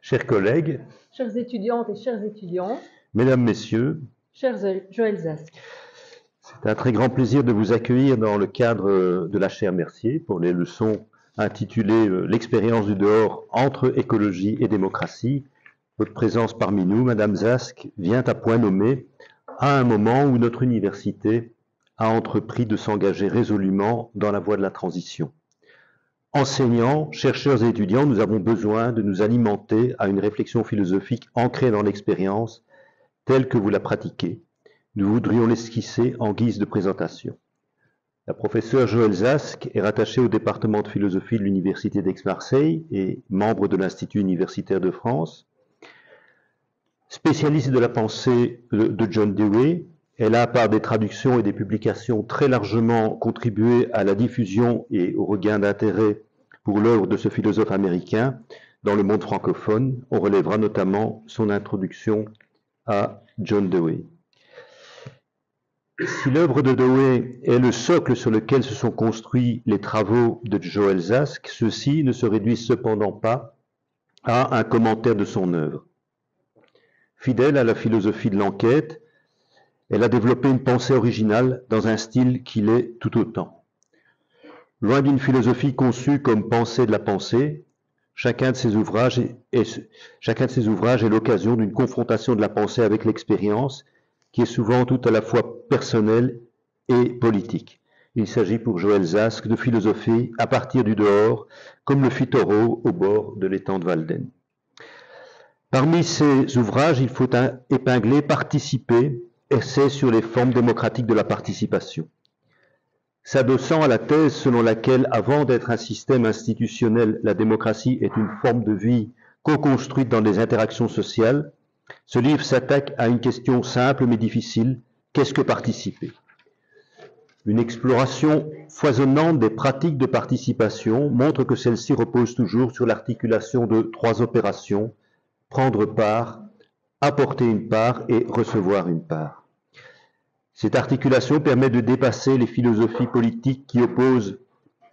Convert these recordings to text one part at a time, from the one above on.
Chers collègues, chères étudiantes et chers étudiants, mesdames, messieurs, cher Joël Zask, c'est un très grand plaisir de vous accueillir dans le cadre de la chaire Mercier pour les leçons intitulées L'expérience du dehors entre écologie et démocratie. Votre présence parmi nous, Madame Zask, vient à point nommé à un moment où notre université a entrepris de s'engager résolument dans la voie de la transition. Enseignants, chercheurs et étudiants, nous avons besoin de nous alimenter à une réflexion philosophique ancrée dans l'expérience telle que vous la pratiquez. Nous voudrions l'esquisser en guise de présentation. La professeure Joël Zask est rattachée au département de philosophie de l'Université d'Aix-Marseille et membre de l'Institut universitaire de France. Spécialiste de la pensée de John Dewey, elle a, par des traductions et des publications, très largement contribué à la diffusion et au regain d'intérêt pour l'œuvre de ce philosophe américain dans le monde francophone. On relèvera notamment son introduction à John Dewey. Si l'œuvre de Dewey est le socle sur lequel se sont construits les travaux de Joël Zask, ceux-ci ne se réduisent cependant pas à un commentaire de son œuvre. Fidèle à la philosophie de l'enquête, elle a développé une pensée originale dans un style qui l'est tout autant. Loin d'une philosophie conçue comme pensée de la pensée, chacun de ses ouvrages est l'occasion d'une confrontation de la pensée avec l'expérience, qui est souvent tout à la fois personnelle et politique. Il s'agit pour Joël Zask de philosopher à partir du dehors, comme le fit Thoreau au bord de l'étang de Walden. Parmi ces ouvrages, il faut épingler Participer, essai sur les formes démocratiques de la participation. S'adossant à la thèse selon laquelle, avant d'être un système institutionnel, la démocratie est une forme de vie co-construite dans des interactions sociales, ce livre s'attaque à une question simple mais difficile: qu'est-ce que participer? Une exploration foisonnante des pratiques de participation montre que celle-ci repose toujours sur l'articulation de trois opérations: prendre part, apporter une part et recevoir une part. Cette articulation permet de dépasser les philosophies politiques qui opposent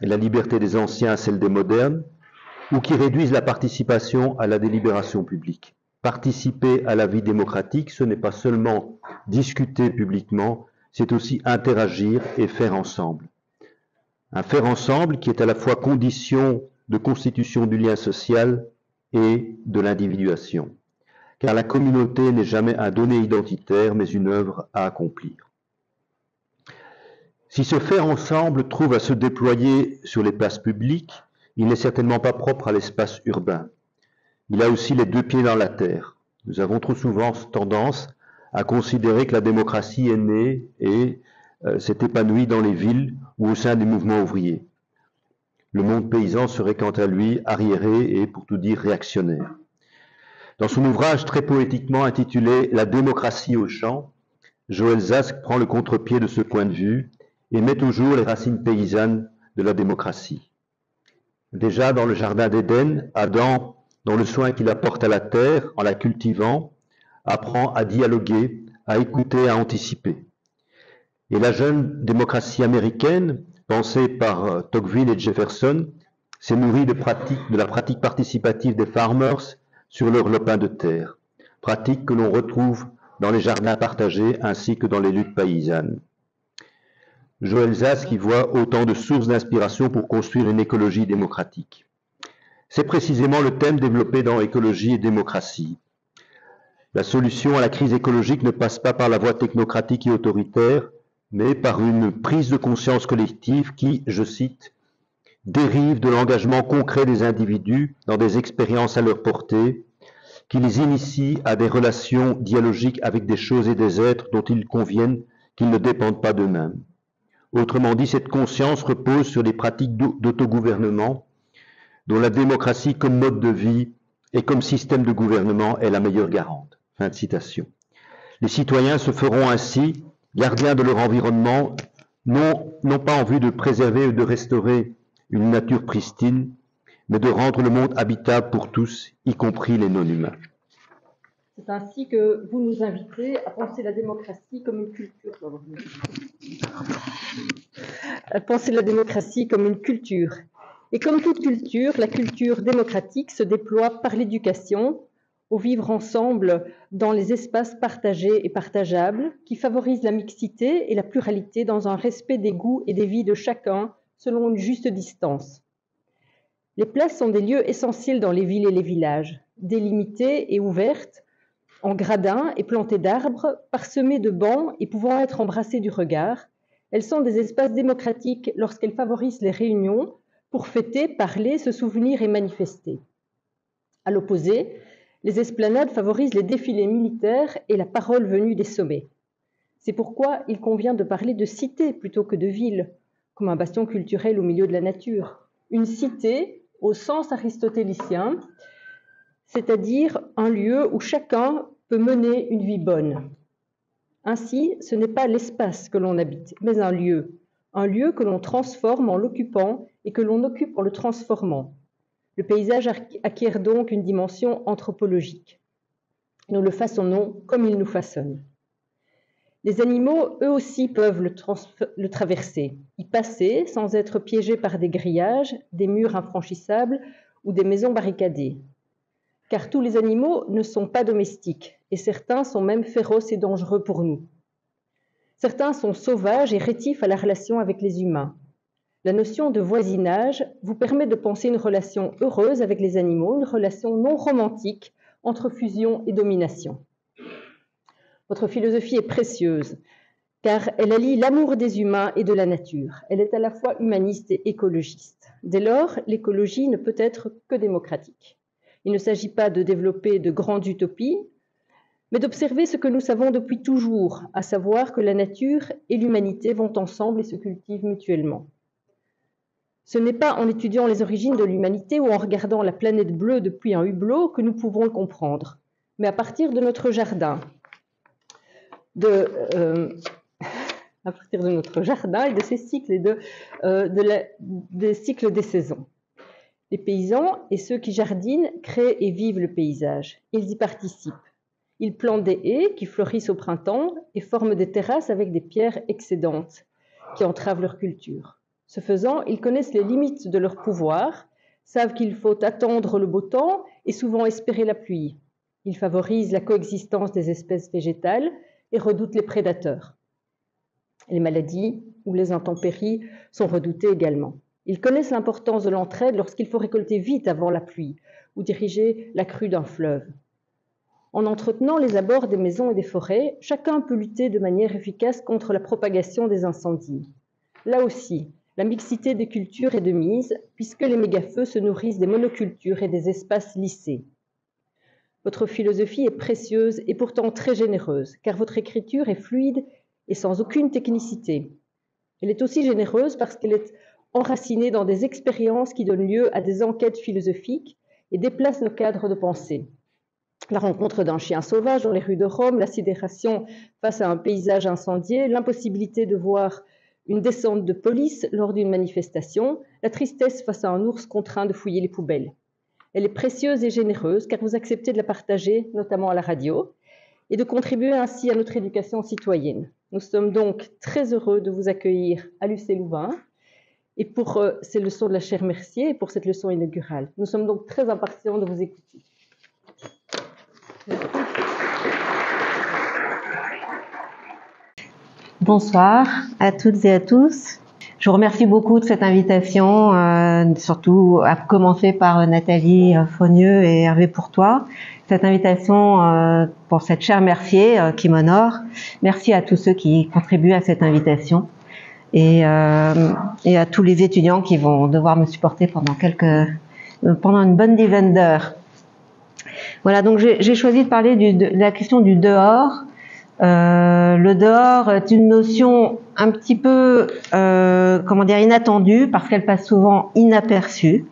la liberté des anciens à celle des modernes, ou qui réduisent la participation à la délibération publique. Participer à la vie démocratique, ce n'est pas seulement discuter publiquement, c'est aussi interagir et faire ensemble. Un faire ensemble qui est à la fois condition de constitution du lien social et de l'individuation. Car la communauté n'est jamais un donné identitaire, mais une œuvre à accomplir. Si ce faire ensemble trouve à se déployer sur les places publiques, il n'est certainement pas propre à l'espace urbain. Il a aussi les deux pieds dans la terre. Nous avons trop souvent tendance à considérer que la démocratie est née et s'est épanouie dans les villes ou au sein des mouvements ouvriers. Le monde paysan serait quant à lui arriéré et, pour tout dire, réactionnaire. Dans son ouvrage très poétiquement intitulé « La démocratie aux champs », Joël Zask prend le contre-pied de ce point de vue et met au jour les racines paysannes de la démocratie. Déjà dans le jardin d'Éden, Adam, dans le soin qu'il apporte à la terre en la cultivant, apprend à dialoguer, à écouter, à anticiper. Et la jeune démocratie américaine, pensée par Tocqueville et Jefferson, s'est nourrie de la pratique participative des farmers sur leur lopin de terre, pratique que l'on retrouve dans les jardins partagés ainsi que dans les luttes paysannes. Joël Zask y voit autant de sources d'inspiration pour construire une écologie démocratique. C'est précisément le thème développé dans Écologie et démocratie. La solution à la crise écologique ne passe pas par la voie technocratique et autoritaire, mais par une prise de conscience collective qui, je cite, dérive de l'engagement concret des individus dans des expériences à leur portée, qui les initie à des relations dialogiques avec des choses et des êtres dont il convienne qu'ils ne dépendent pas d'eux-mêmes. Autrement dit, cette conscience repose sur des pratiques d'autogouvernement dont la démocratie comme mode de vie et comme système de gouvernement est la meilleure garante. Fin de citation. Les citoyens se feront ainsi gardiens de leur environnement, non pas en vue de préserver ou de restaurer une nature pristine, mais de rendre le monde habitable pour tous, y compris les non-humains. C'est ainsi que vous nous invitez à penser la démocratie comme une culture. À penser la démocratie comme une culture Et comme toute culture, la culture démocratique se déploie par l'éducation, au vivre ensemble dans les espaces partagés et partageables, qui favorisent la mixité et la pluralité dans un respect des goûts et des vies de chacun selon une juste distance. Les places sont des lieux essentiels dans les villes et les villages, délimitées et ouvertes, en gradins et plantées d'arbres, parsemées de bancs et pouvant être embrassées du regard. Elles sont des espaces démocratiques lorsqu'elles favorisent les réunions pour fêter, parler, se souvenir et manifester. À l'opposé, les esplanades favorisent les défilés militaires et la parole venue des sommets. C'est pourquoi il convient de parler de cité plutôt que de ville, comme un bastion culturel au milieu de la nature. Une cité, au sens aristotélicien, c'est-à-dire un lieu où chacun peut mener une vie bonne. Ainsi, ce n'est pas l'espace que l'on habite, mais un lieu que l'on transforme en l'occupant et que l'on occupe en le transformant. Le paysage acquiert donc une dimension anthropologique. Nous le façonnons comme il nous façonne. Les animaux, eux aussi, peuvent le traverser, y passer sans être piégés par des grillages, des murs infranchissables ou des maisons barricadées. Car tous les animaux ne sont pas domestiques, et certains sont même féroces et dangereux pour nous. Certains sont sauvages et rétifs à la relation avec les humains. La notion de voisinage vous permet de penser une relation heureuse avec les animaux, une relation non romantique entre fusion et domination. Votre philosophie est précieuse, car elle allie l'amour des humains et de la nature. Elle est à la fois humaniste et écologiste. Dès lors, l'écologie ne peut être que démocratique. Il ne s'agit pas de développer de grandes utopies, mais d'observer ce que nous savons depuis toujours, à savoir que la nature et l'humanité vont ensemble et se cultivent mutuellement. Ce n'est pas en étudiant les origines de l'humanité ou en regardant la planète bleue depuis un hublot que nous pouvons le comprendre, mais à partir de notre jardin, à partir de notre jardin et de ses cycles et des cycles des saisons. Les paysans et ceux qui jardinent créent et vivent le paysage. Ils y participent. Ils plantent des haies qui fleurissent au printemps et forment des terrasses avec des pierres excédentes qui entravent leur culture. Ce faisant, ils connaissent les limites de leur pouvoir, savent qu'il faut attendre le beau temps et souvent espérer la pluie. Ils favorisent la coexistence des espèces végétales et redoutent les prédateurs. Les maladies ou les intempéries sont redoutées également. Ils connaissent l'importance de l'entraide lorsqu'il faut récolter vite avant la pluie ou diriger la crue d'un fleuve. En entretenant les abords des maisons et des forêts, chacun peut lutter de manière efficace contre la propagation des incendies. Là aussi, la mixité des cultures est de mise, puisque les mégafeux se nourrissent des monocultures et des espaces lissés. Votre philosophie est précieuse et pourtant très généreuse, car votre écriture est fluide et sans aucune technicité. Elle est aussi généreuse parce qu'elle est enracinée dans des expériences qui donnent lieu à des enquêtes philosophiques et déplacent nos cadres de pensée. La rencontre d'un chien sauvage dans les rues de Rome, la sidération face à un paysage incendié, l'impossibilité de voir une descente de police lors d'une manifestation, la tristesse face à un ours contraint de fouiller les poubelles. Elle est précieuse et généreuse car vous acceptez de la partager, notamment à la radio, et de contribuer ainsi à notre éducation citoyenne. Nous sommes donc très heureux de vous accueillir à l'UC-Louvain et pour ces leçons de la chaire Mercier et pour cette leçon inaugurale. Nous sommes donc très impatients de vous écouter. Bonsoir à toutes et à tous. Je vous remercie beaucoup de cette invitation, surtout à commencer par Nathalie Fogneux et Hervé Pourtois. Cette invitation pour cette chaire Mercier qui m'honore. Merci à tous ceux qui contribuent à cette invitation et à tous les étudiants qui vont devoir me supporter pendant une bonne dizaine d'heures. Voilà, donc j'ai choisi de parler de la question du dehors. Le dehors est une notion un petit peu, inattendue parce qu'elle passe souvent inaperçue.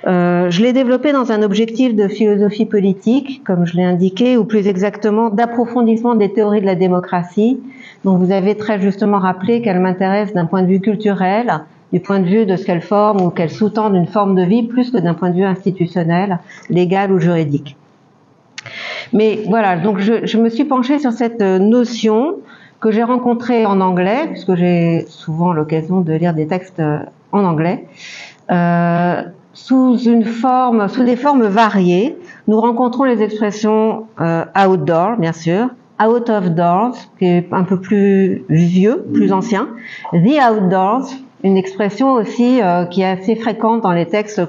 Je l'ai développée dans un objectif de philosophie politique, comme je l'ai indiqué, ou plus exactement d'approfondissement des théories de la démocratie, dont vous avez très justement rappelé qu'elle m'intéresse d'un point de vue culturel, du point de vue de ce qu'elle forme ou qu'elle sous-tend d'une forme de vie, plus que d'un point de vue institutionnel, légal ou juridique. Mais voilà, donc je me suis penchée sur cette notion que j'ai rencontrée en anglais, puisque j'ai souvent l'occasion de lire des textes en anglais, sous des formes variées. Nous rencontrons les expressions outdoor, bien sûr, out of doors, qui est un peu plus vieux, plus ancien, the outdoors, une expression aussi qui est assez fréquente dans les textes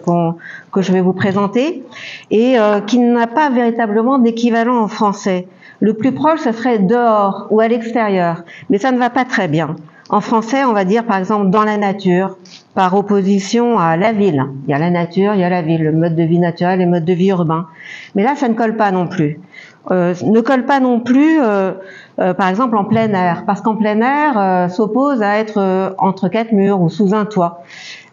que je vais vous présenter, et qui n'a pas véritablement d'équivalent en français. Le plus proche, ce serait dehors ou à l'extérieur, mais ça ne va pas très bien. En français, on va dire par exemple dans la nature, par opposition à la ville. Il y a la nature, il y a la ville, le mode de vie naturel et le mode de vie urbain. Mais là, ça ne colle pas non plus. Ne colle pas non plus, par exemple, en plein air, parce qu'en plein air s'oppose à être entre quatre murs ou sous un toit.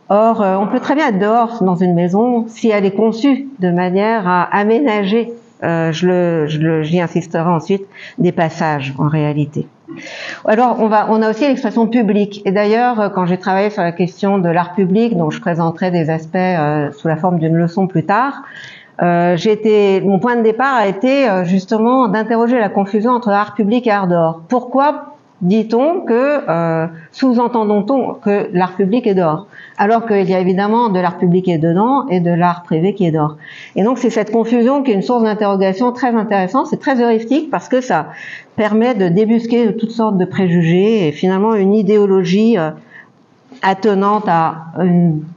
Or, on peut très bien être dehors dans une maison si elle est conçue de manière à aménager, j'y insisterai ensuite, des passages en réalité. Alors, on a aussi l'expression publique. Et d'ailleurs, quand j'ai travaillé sur la question de l'art public, dont je présenterai des aspects sous la forme d'une leçon plus tard, mon point de départ a été justement d'interroger la confusion entre art public et art dehors. Pourquoi dit-on que, sous-entendons-on que l'art public est dehors, alors qu'il y a évidemment de l'art public qui est dedans et de l'art privé qui est dehors. Et donc c'est cette confusion qui est une source d'interrogation très intéressante, c'est très heuristique parce que ça permet de débusquer toutes sortes de préjugés et finalement une idéologie attenante à,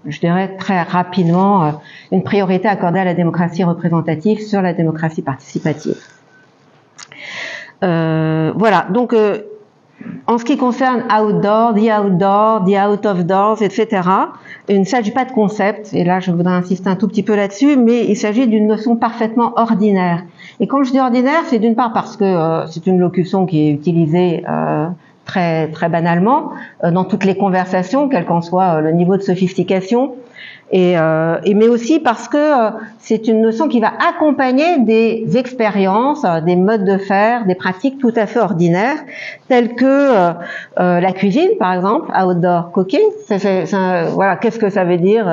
je dirais très rapidement, une priorité accordée à la démocratie représentative sur la démocratie participative. Voilà, donc en ce qui concerne outdoor, the out of doors, etc., il ne s'agit pas de concept, et là je voudrais insister un tout petit peu là-dessus, mais il s'agit d'une notion parfaitement ordinaire. Et quand je dis ordinaire, c'est d'une part parce que c'est une locution qui est utilisée très très banalement dans toutes les conversations, quel qu'en soit le niveau de sophistication, mais aussi parce que c'est une notion qui va accompagner des expériences, des modes de faire, des pratiques tout à fait ordinaires, telles que la cuisine, par exemple, outdoor cooking. Voilà, qu'est-ce que ça veut dire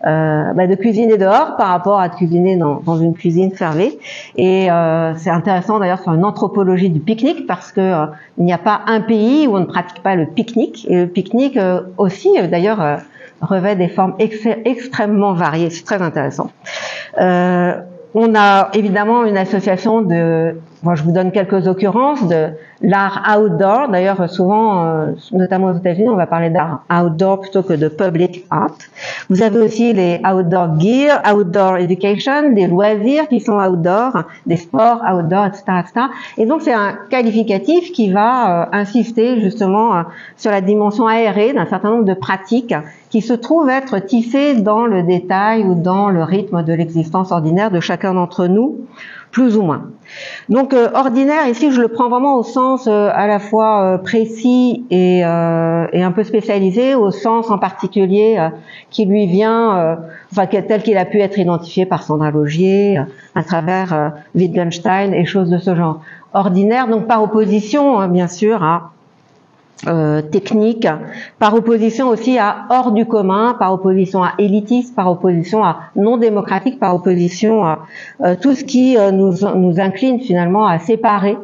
de cuisiner dehors par rapport à de cuisiner dans une cuisine fermée. Et c'est intéressant d'ailleurs sur une anthropologie du pique-nique parce que il n'y a pas un pays où on ne pratique pas le pique-nique. Et le pique-nique aussi, d'ailleurs, revêt des formes extrêmement variées. C'est très intéressant. On a évidemment une association je vous donne quelques occurrences de l'art outdoor. D'ailleurs, souvent, notamment aux États-Unis, on va parler d'art outdoor plutôt que de public art. Vous avez aussi les outdoor gear, outdoor education, des loisirs qui sont outdoor, des sports outdoor, etc., etc. Et donc, c'est un qualificatif qui va insister justement sur la dimension aérée d'un certain nombre de pratiques qui se trouvent être tissées dans le détail ou dans le rythme de l'existence ordinaire de chacun d'entre nous, plus ou moins. Donc ordinaire, ici je le prends vraiment au sens à la fois précis et un peu spécialisé, au sens en particulier qui lui vient, tel qu'il a pu être identifié par Sandra Laugier à travers Wittgenstein et choses de ce genre. Ordinaire, donc par opposition bien sûr à technique, par opposition aussi à hors du commun, par opposition à élitiste, par opposition à non démocratique, par opposition à tout ce qui nous incline finalement à séparer,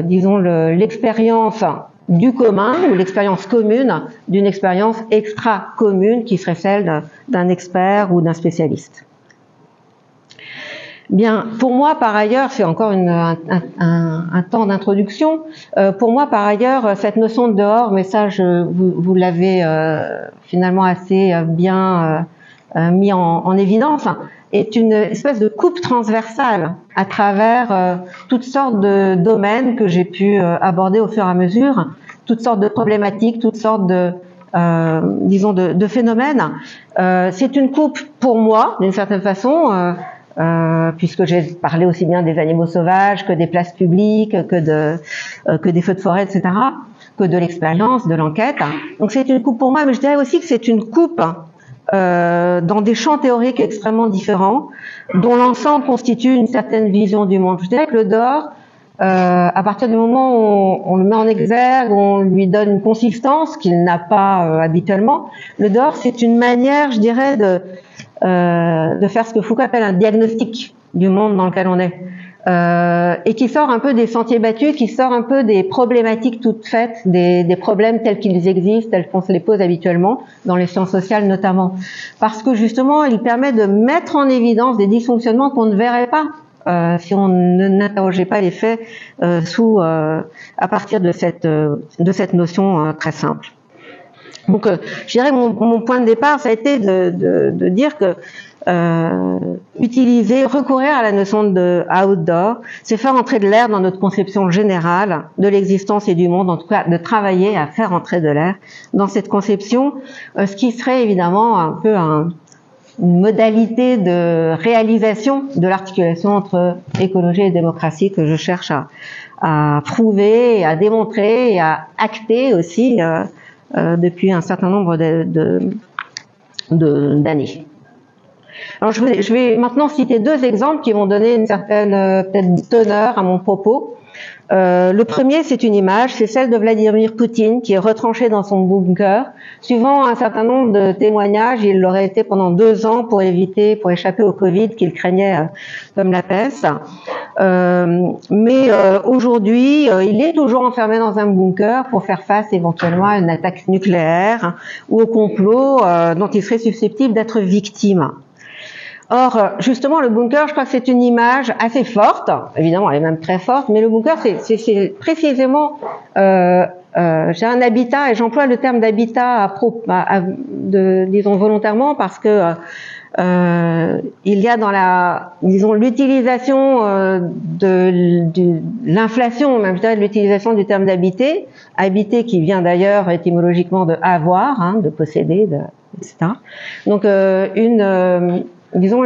disons, l'expérience du commun ou l'expérience commune d'une expérience extra-commune qui serait celle d'un expert ou d'un spécialiste. Bien, pour moi, par ailleurs, c'est encore un temps d'introduction. Pour moi, par ailleurs, cette notion de dehors, mais ça, vous l'avez finalement assez bien mis en évidence, est une espèce de coupe transversale à travers toutes sortes de domaines que j'ai pu aborder au fur et à mesure, toutes sortes de problématiques, toutes sortes de disons de phénomènes. C'est une coupe pour moi, d'une certaine façon. Puisque j'ai parlé aussi bien des animaux sauvages que des places publiques, que des feux de forêt, etc., que de l'expérience, de l'enquête. Donc c'est une coupe pour moi, mais je dirais aussi que c'est une coupe dans des champs théoriques extrêmement différents, dont l'ensemble constitue une certaine vision du monde. Je dirais que le dehors, à partir du moment où on le met en exergue, on lui donne une consistance qu'il n'a pas habituellement, le dehors c'est une manière, je dirais, de faire ce que Foucault appelle un diagnostic du monde dans lequel on est. et qui sort un peu des sentiers battus, qui sort un peu des problématiques toutes faites, des problèmes tels qu'ils existent, tels qu'on se les pose habituellement, dans les sciences sociales notamment. Parce que justement, il permet de mettre en évidence des dysfonctionnements qu'on ne verrait pas si on n'interrogeait pas les faits à partir de cette notion très simple. Donc, je dirais que mon point de départ, ça a été de dire que recourir à la notion de outdoor, c'est faire entrer de l'air dans notre conception générale de l'existence et du monde, en tout cas de travailler à faire entrer de l'air dans cette conception, ce qui serait évidemment un peu une modalité de réalisation de l'articulation entre écologie et démocratie que je cherche à prouver, à démontrer et à acter aussi depuis un certain nombre d'années. Alors je vais maintenant citer deux exemples qui vont donner une certaine peut-être teneur à mon propos. Le premier, c'est une image, c'est celle de Vladimir Poutine qui est retranché dans son bunker. Suivant un certain nombre de témoignages, il l'aurait été pendant 2 ans pour échapper au Covid qu'il craignait comme la peste. Mais aujourd'hui, il est toujours enfermé dans un bunker pour faire face éventuellement à une attaque nucléaire ou au complot dont il serait susceptible d'être victime. Or, justement, le bunker, je crois que c'est une image assez forte, évidemment elle est même très forte, mais le bunker c'est précisément j'ai un habitat, et j'emploie le terme d'habitat disons volontairement parce que il y a dans l'utilisation de l'inflation, même je dirais de l'utilisation du terme d'habiter qui vient d'ailleurs étymologiquement de avoir, de posséder, etc. Donc disons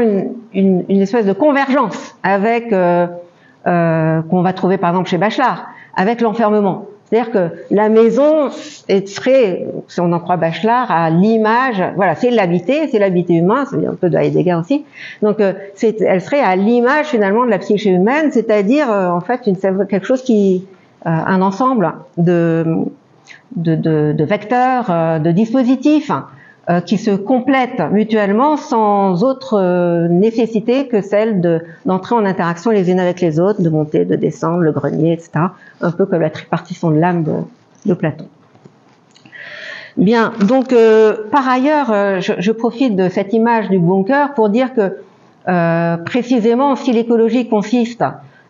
une espèce de convergence avec qu'on va trouver par exemple chez Bachelard, avec l'enfermement. C'est-à-dire que la maison serait, si on en croit Bachelard, à l'image, voilà, c'est l'habité humain, c'est un peu de Heidegger aussi. Donc elle serait à l'image finalement de la psyché humaine, c'est-à-dire en fait quelque chose un ensemble de vecteurs, de dispositifs qui se complètent mutuellement sans autre nécessité que celle d'entrer en interaction les unes avec les autres, de monter, de descendre, le grenier, etc. Un peu comme la tripartition de l'âme de Platon. Bien, donc par ailleurs, je profite de cette image du bunker pour dire que précisément, si l'écologie consiste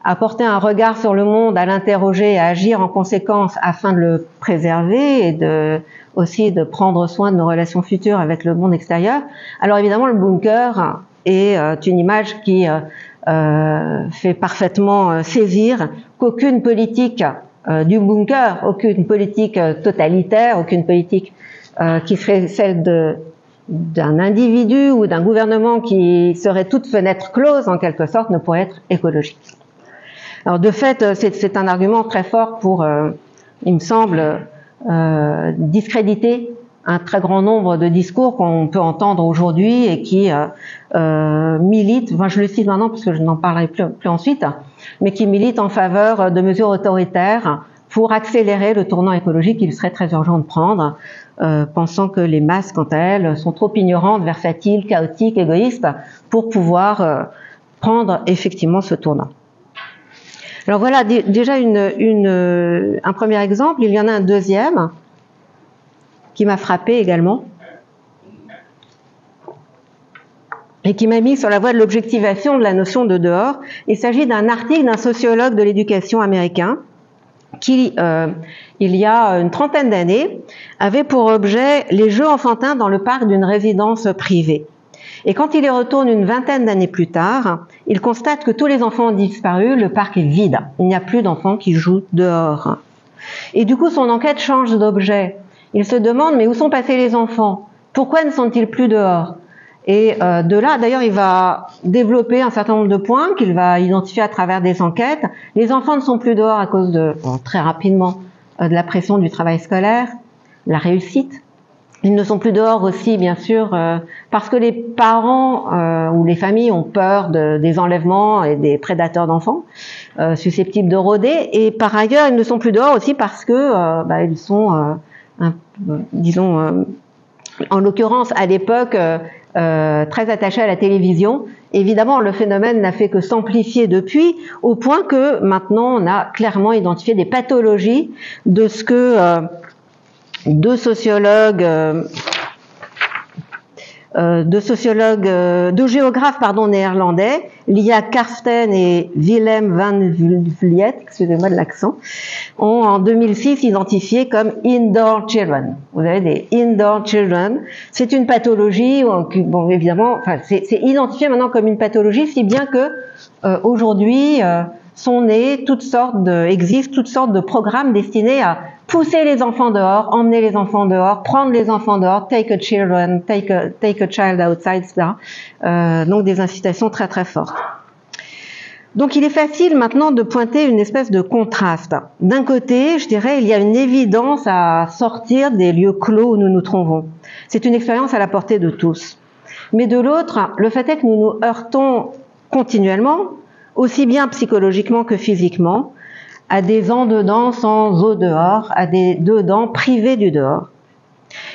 à porter un regard sur le monde, à l'interroger, à agir en conséquence afin de le préserver et aussi de prendre soin de nos relations futures avec le monde extérieur. Alors évidemment, le bunker est une image qui fait parfaitement saisir qu'aucune politique du bunker, aucune politique totalitaire, aucune politique qui serait celle d'un individu ou d'un gouvernement qui serait toute fenêtre close en quelque sorte ne pourrait être écologique. Alors de fait, c'est un argument très fort pour, il me semble, discréditer un très grand nombre de discours qu'on peut entendre aujourd'hui et qui militent, enfin je le cite maintenant parce que je n'en parlerai plus ensuite, mais qui militent en faveur de mesures autoritaires pour accélérer le tournant écologique qu'il serait très urgent de prendre, pensant que les masses, quant à elles, sont trop ignorantes, versatiles, chaotiques, égoïstes, pour pouvoir prendre effectivement ce tournant. Alors voilà déjà un premier exemple, il y en a un deuxième qui m'a frappé également et qui m'a mis sur la voie de l'objectivation de la notion de dehors. Il s'agit d'un article d'un sociologue de l'éducation américain qui, il y a une trentaine d'années, avait pour objet les jeux enfantins dans le parc d'une résidence privée. Et quand il y retourne une vingtaine d'années plus tard, il constate que tous les enfants ont disparu, le parc est vide. Il n'y a plus d'enfants qui jouent dehors. Et du coup, son enquête change d'objet. Il se demande, mais où sont passés les enfants? Pourquoi ne sont-ils plus dehors? Et de là, d'ailleurs, il va développer un certain nombre de points qu'il va identifier à travers des enquêtes. Les enfants ne sont plus dehors à cause très rapidement, de la pression du travail scolaire, la réussite. Ils ne sont plus dehors aussi, bien sûr, parce que les parents ou les familles ont peur des enlèvements et des prédateurs d'enfants susceptibles de rôder. Et par ailleurs, ils ne sont plus dehors aussi parce que ils sont, disons, en l'occurrence à l'époque, très attachés à la télévision. Évidemment, le phénomène n'a fait que s'amplifier depuis, au point que maintenant on a clairement identifié des pathologies de ce que deux géographes néerlandais, Lia Karsten et Willem van Vliet, excusez-moi de l'accent, ont en 2006 identifié comme indoor children. Vous avez des indoor children. C'est une pathologie, bon évidemment, enfin c'est identifié maintenant comme une pathologie, si bien que aujourd'hui sont nés existent toutes sortes de programmes destinés à pousser les enfants dehors, emmener les enfants dehors, prendre les enfants dehors, take a child outside, etc. Donc des incitations très très fortes. Donc il est facile maintenant de pointer une espèce de contraste. D'un côté, je dirais, il y a une évidence à sortir des lieux clos où nous nous trouvons. C'est une expérience à la portée de tous. Mais de l'autre, le fait est que nous nous heurtons continuellement, aussi bien psychologiquement que physiquement, à des en-dedans sans au-dehors, à des dedans privés du dehors.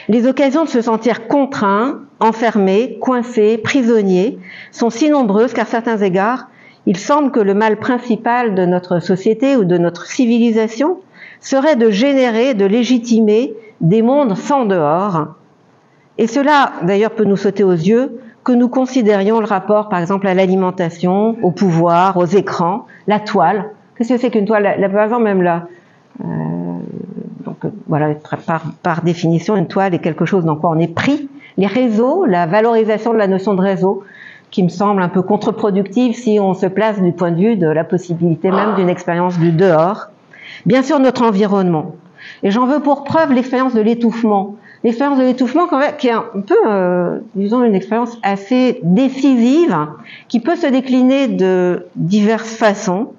Les occasions de se sentir contraints, enfermés, coincés, prisonniers sont si nombreuses qu'à certains égards, il semble que le mal principal de notre société ou de notre civilisation serait de générer, de légitimer des mondes sans dehors. Et cela, d'ailleurs, peut nous sauter aux yeux, que nous considérions le rapport, par exemple, à l'alimentation, au pouvoir, aux écrans, la toile. Qu'est-ce que c'est qu'une toile? Par exemple, même là, voilà, par définition, une toile est quelque chose dans quoi on est pris. Les réseaux, la valorisation de la notion de réseau, qui me semble un peu contre-productive si on se place du point de vue de la possibilité même d'une expérience du dehors. Bien sûr, notre environnement. Et j'en veux pour preuve l'expérience de l'étouffement. L'expérience de l'étouffement, qui est un peu, disons, une expérience assez décisive, qui peut se décliner de diverses façons.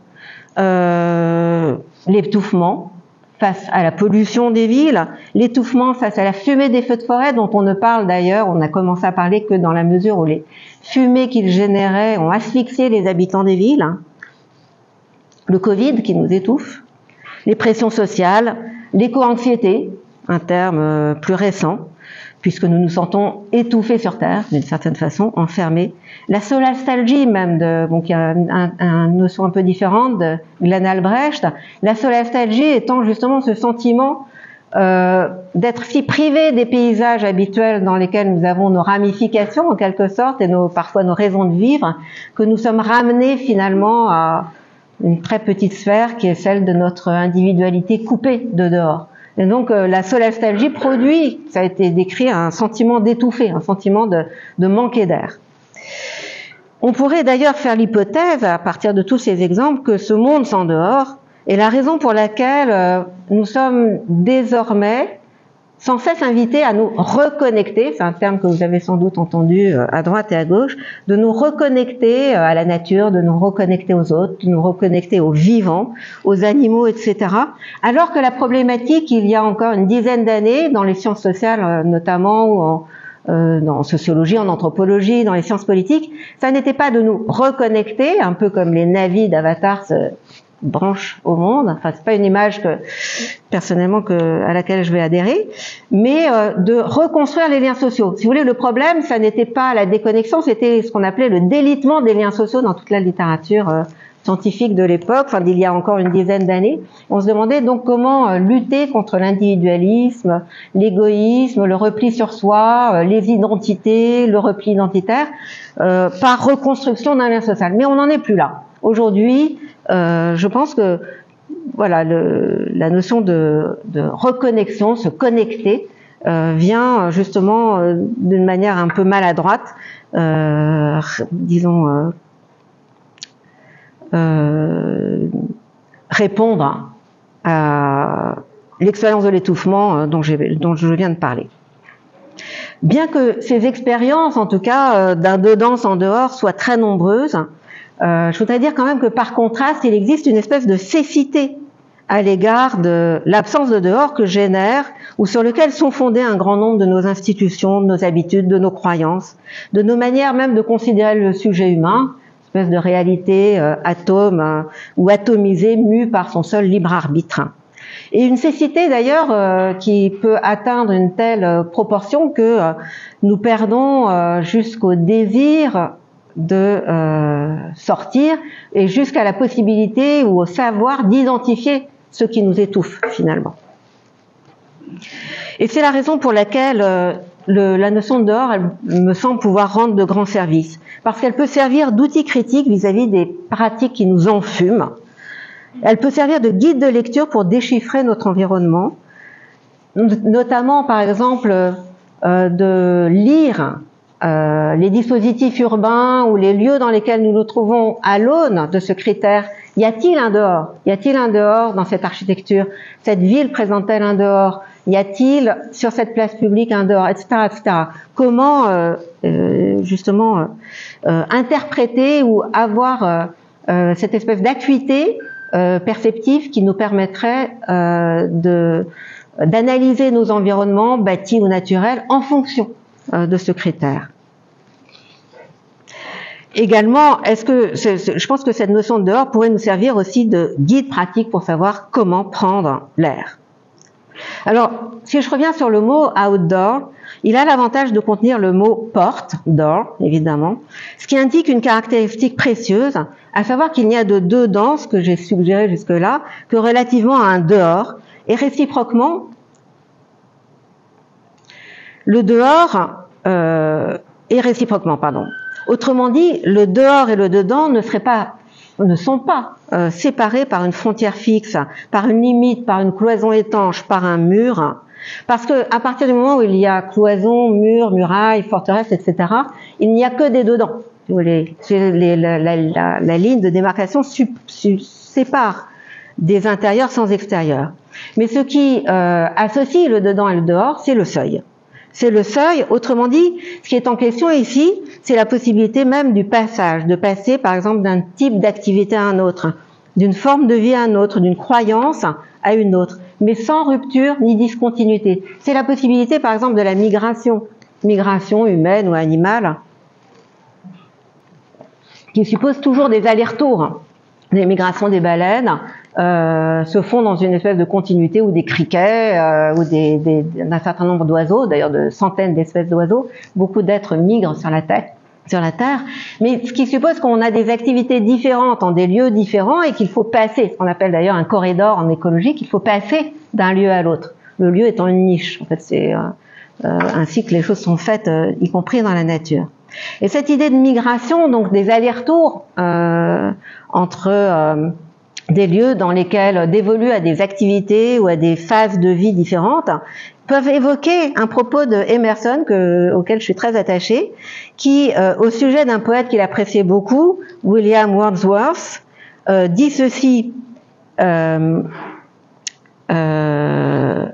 L'étouffement face à la pollution des villes, l'étouffement face à la fumée des feux de forêt, dont on ne parle d'ailleurs, on a commencé à parler que dans la mesure où les fumées qu'ils généraient ont asphyxié les habitants des villes, le Covid qui nous étouffe, les pressions sociales, l'éco-anxiété, un terme plus récent, puisque nous nous sentons étouffés sur Terre, d'une certaine façon, enfermés. La solastalgie même, qui a une notion un peu différente de Glenn Albrecht, la solastalgie étant justement ce sentiment d'être si privé des paysages habituels dans lesquels nous avons nos ramifications en quelque sorte, et parfois nos raisons de vivre, que nous sommes ramenés finalement à une très petite sphère qui est celle de notre individualité coupée de dehors. Et donc la solastalgie produit, ça a été décrit, un sentiment d'étouffer, un sentiment de manquer d'air. On pourrait d'ailleurs faire l'hypothèse, à partir de tous ces exemples, que ce monde sans dehors est la raison pour laquelle nous sommes désormais sans cesse invités à nous reconnecter, c'est un terme que vous avez sans doute entendu à droite et à gauche, de nous reconnecter à la nature, de nous reconnecter aux autres, de nous reconnecter aux vivants, aux animaux, etc. Alors que la problématique, il y a encore une dizaine d'années, dans les sciences sociales notamment, ou en sociologie, en anthropologie, dans les sciences politiques, ça n'était pas de nous reconnecter, un peu comme les navis d'Avatar se branchent au monde. Enfin, c'est pas une image personnellement à laquelle je vais adhérer, mais de reconstruire les liens sociaux. Si vous voulez, le problème, ça n'était pas la déconnexion, c'était ce qu'on appelait le délitement des liens sociaux dans toute la littérature scientifique de l'époque, enfin d'il y a encore une dizaine d'années. On se demandait donc comment lutter contre l'individualisme, l'égoïsme, le repli sur soi, les identités, le repli identitaire, par reconstruction d'un lien social. Mais on n'en est plus là. Aujourd'hui, je pense que voilà, la notion de reconnexion, se connecter, vient justement d'une manière un peu maladroite, disons, répondre à l'expérience de l'étouffement dont je viens de parler. Bien que ces expériences, en tout cas, d'un dedans sans dehors, soient très nombreuses, je voudrais dire quand même que par contraste, il existe une espèce de cécité à l'égard de l'absence de dehors que génère ou sur lequel sont fondés un grand nombre de nos institutions, de nos habitudes, de nos croyances, de nos manières même de considérer le sujet humain, espèce de réalité atome ou atomisée, mue par son seul libre arbitre. Et une cécité d'ailleurs qui peut atteindre une telle proportion que nous perdons jusqu'au désir de sortir et jusqu'à la possibilité ou au savoir d'identifier ce qui nous étouffe finalement. Et c'est la raison pour laquelle la notion de dehors, elle me semble pouvoir rendre de grands services, parce qu'elle peut servir d'outil critique vis-à-vis des pratiques qui nous enfument. Elle peut servir de guide de lecture pour déchiffrer notre environnement, notamment par exemple de lire les dispositifs urbains ou les lieux dans lesquels nous nous trouvons à l'aune de ce critère. Y a-t-il un dehors? Y a-t-il un dehors dans cette architecture? Cette ville présente-t-elle un dehors? Y a-t-il sur cette place publique un dehors, etc., etc. Comment justement interpréter ou avoir cette espèce d'acuité perceptive qui nous permettrait d'analyser nos environnements bâtis ou naturels en fonction de ce critère. Également, je pense que cette notion de dehors pourrait nous servir aussi de guide pratique pour savoir comment prendre l'air. Alors, si je reviens sur le mot outdoor, il a l'avantage de contenir le mot porte, door, évidemment, ce qui indique une caractéristique précieuse, à savoir qu'il n'y a de dedans, ce que j'ai suggéré jusque-là, que relativement à un dehors, et réciproquement, le dehors et réciproquement, pardon. Autrement dit, le dehors et le dedans ne sont pas séparés par une frontière fixe, par une limite, par une cloison étanche, par un mur, parce que à partir du moment où il y a cloison, mur, muraille, forteresse, etc., il n'y a que des dedans. Si vous voulez, la ligne de démarcation sépare des intérieurs sans extérieur. Mais ce qui associe le dedans et le dehors, c'est le seuil. C'est le seuil, autrement dit, ce qui est en question ici, c'est la possibilité même du passage, de passer par exemple d'un type d'activité à un autre, d'une forme de vie à un autre, d'une croyance à une autre, mais sans rupture ni discontinuité. C'est la possibilité par exemple de la migration humaine ou animale, qui suppose toujours des allers-retours. Les migrations des baleines se font dans une espèce de continuité où des criquets ou d'un certain nombre d'oiseaux, d'ailleurs de centaines d'espèces d'oiseaux, beaucoup d'êtres migrent sur la Terre, mais ce qui suppose qu'on a des activités différentes en des lieux différents et qu'il faut passer, ce qu'on appelle d'ailleurs un corridor en écologie, qu'il faut passer d'un lieu à l'autre. Le lieu étant une niche, en fait, c'est ainsi que les choses sont faites, y compris dans la nature. Et cette idée de migration, donc des allers-retours entre des lieux dans lesquels d'évoluer à des activités ou à des phases de vie différentes, peuvent évoquer un propos de Emerson auquel je suis très attachée, qui, au sujet d'un poète qu'il appréciait beaucoup, William Wordsworth, dit ceci.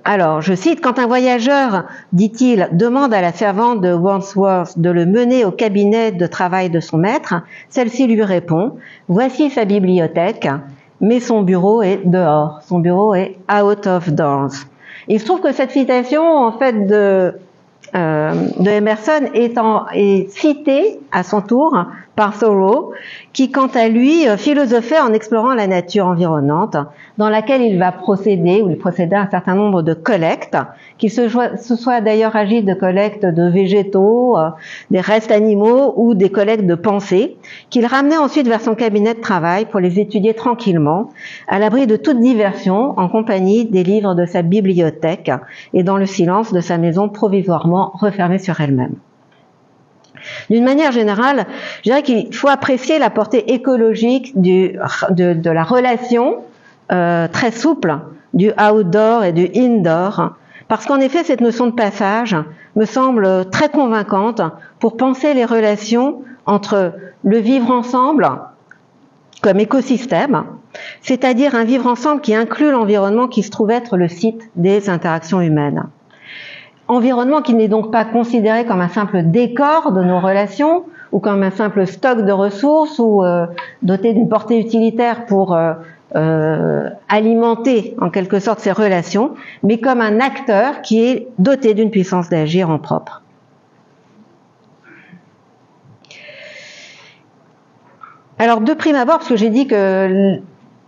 Alors, je cite, « Quand un voyageur, dit-il, demande à la servante de Wordsworth de le mener au cabinet de travail de son maître, celle-ci lui répond, « Voici sa bibliothèque, mais son bureau est dehors, son bureau est out of doors. » Il se trouve que cette citation, en fait, de Emerson est citée à son tour par Thoreau, qui, quant à lui, philosophait en explorant la nature environnante, dans laquelle il va procéder, ou il procédait à un certain nombre de collectes, qu'il se soit d'ailleurs agi de collectes de végétaux, des restes animaux ou des collectes de pensées, qu'il ramenait ensuite vers son cabinet de travail pour les étudier tranquillement, à l'abri de toute diversion, en compagnie des livres de sa bibliothèque et dans le silence de sa maison provisoirement refermée sur elle-même. D'une manière générale, je dirais qu'il faut apprécier la portée écologique de la relation très souple du outdoor et du indoor, parce qu'en effet, cette notion de passage me semble très convaincante pour penser les relations entre le vivre ensemble comme écosystème, c'est-à-dire un vivre ensemble qui inclut l'environnement qui se trouve être le site des interactions humaines. Environnement qui n'est donc pas considéré comme un simple décor de nos relations ou comme un simple stock de ressources ou doté d'une portée utilitaire pour alimenter en quelque sorte ces relations, mais comme un acteur qui est doté d'une puissance d'agir en propre. Alors de prime abord, parce que j'ai dit que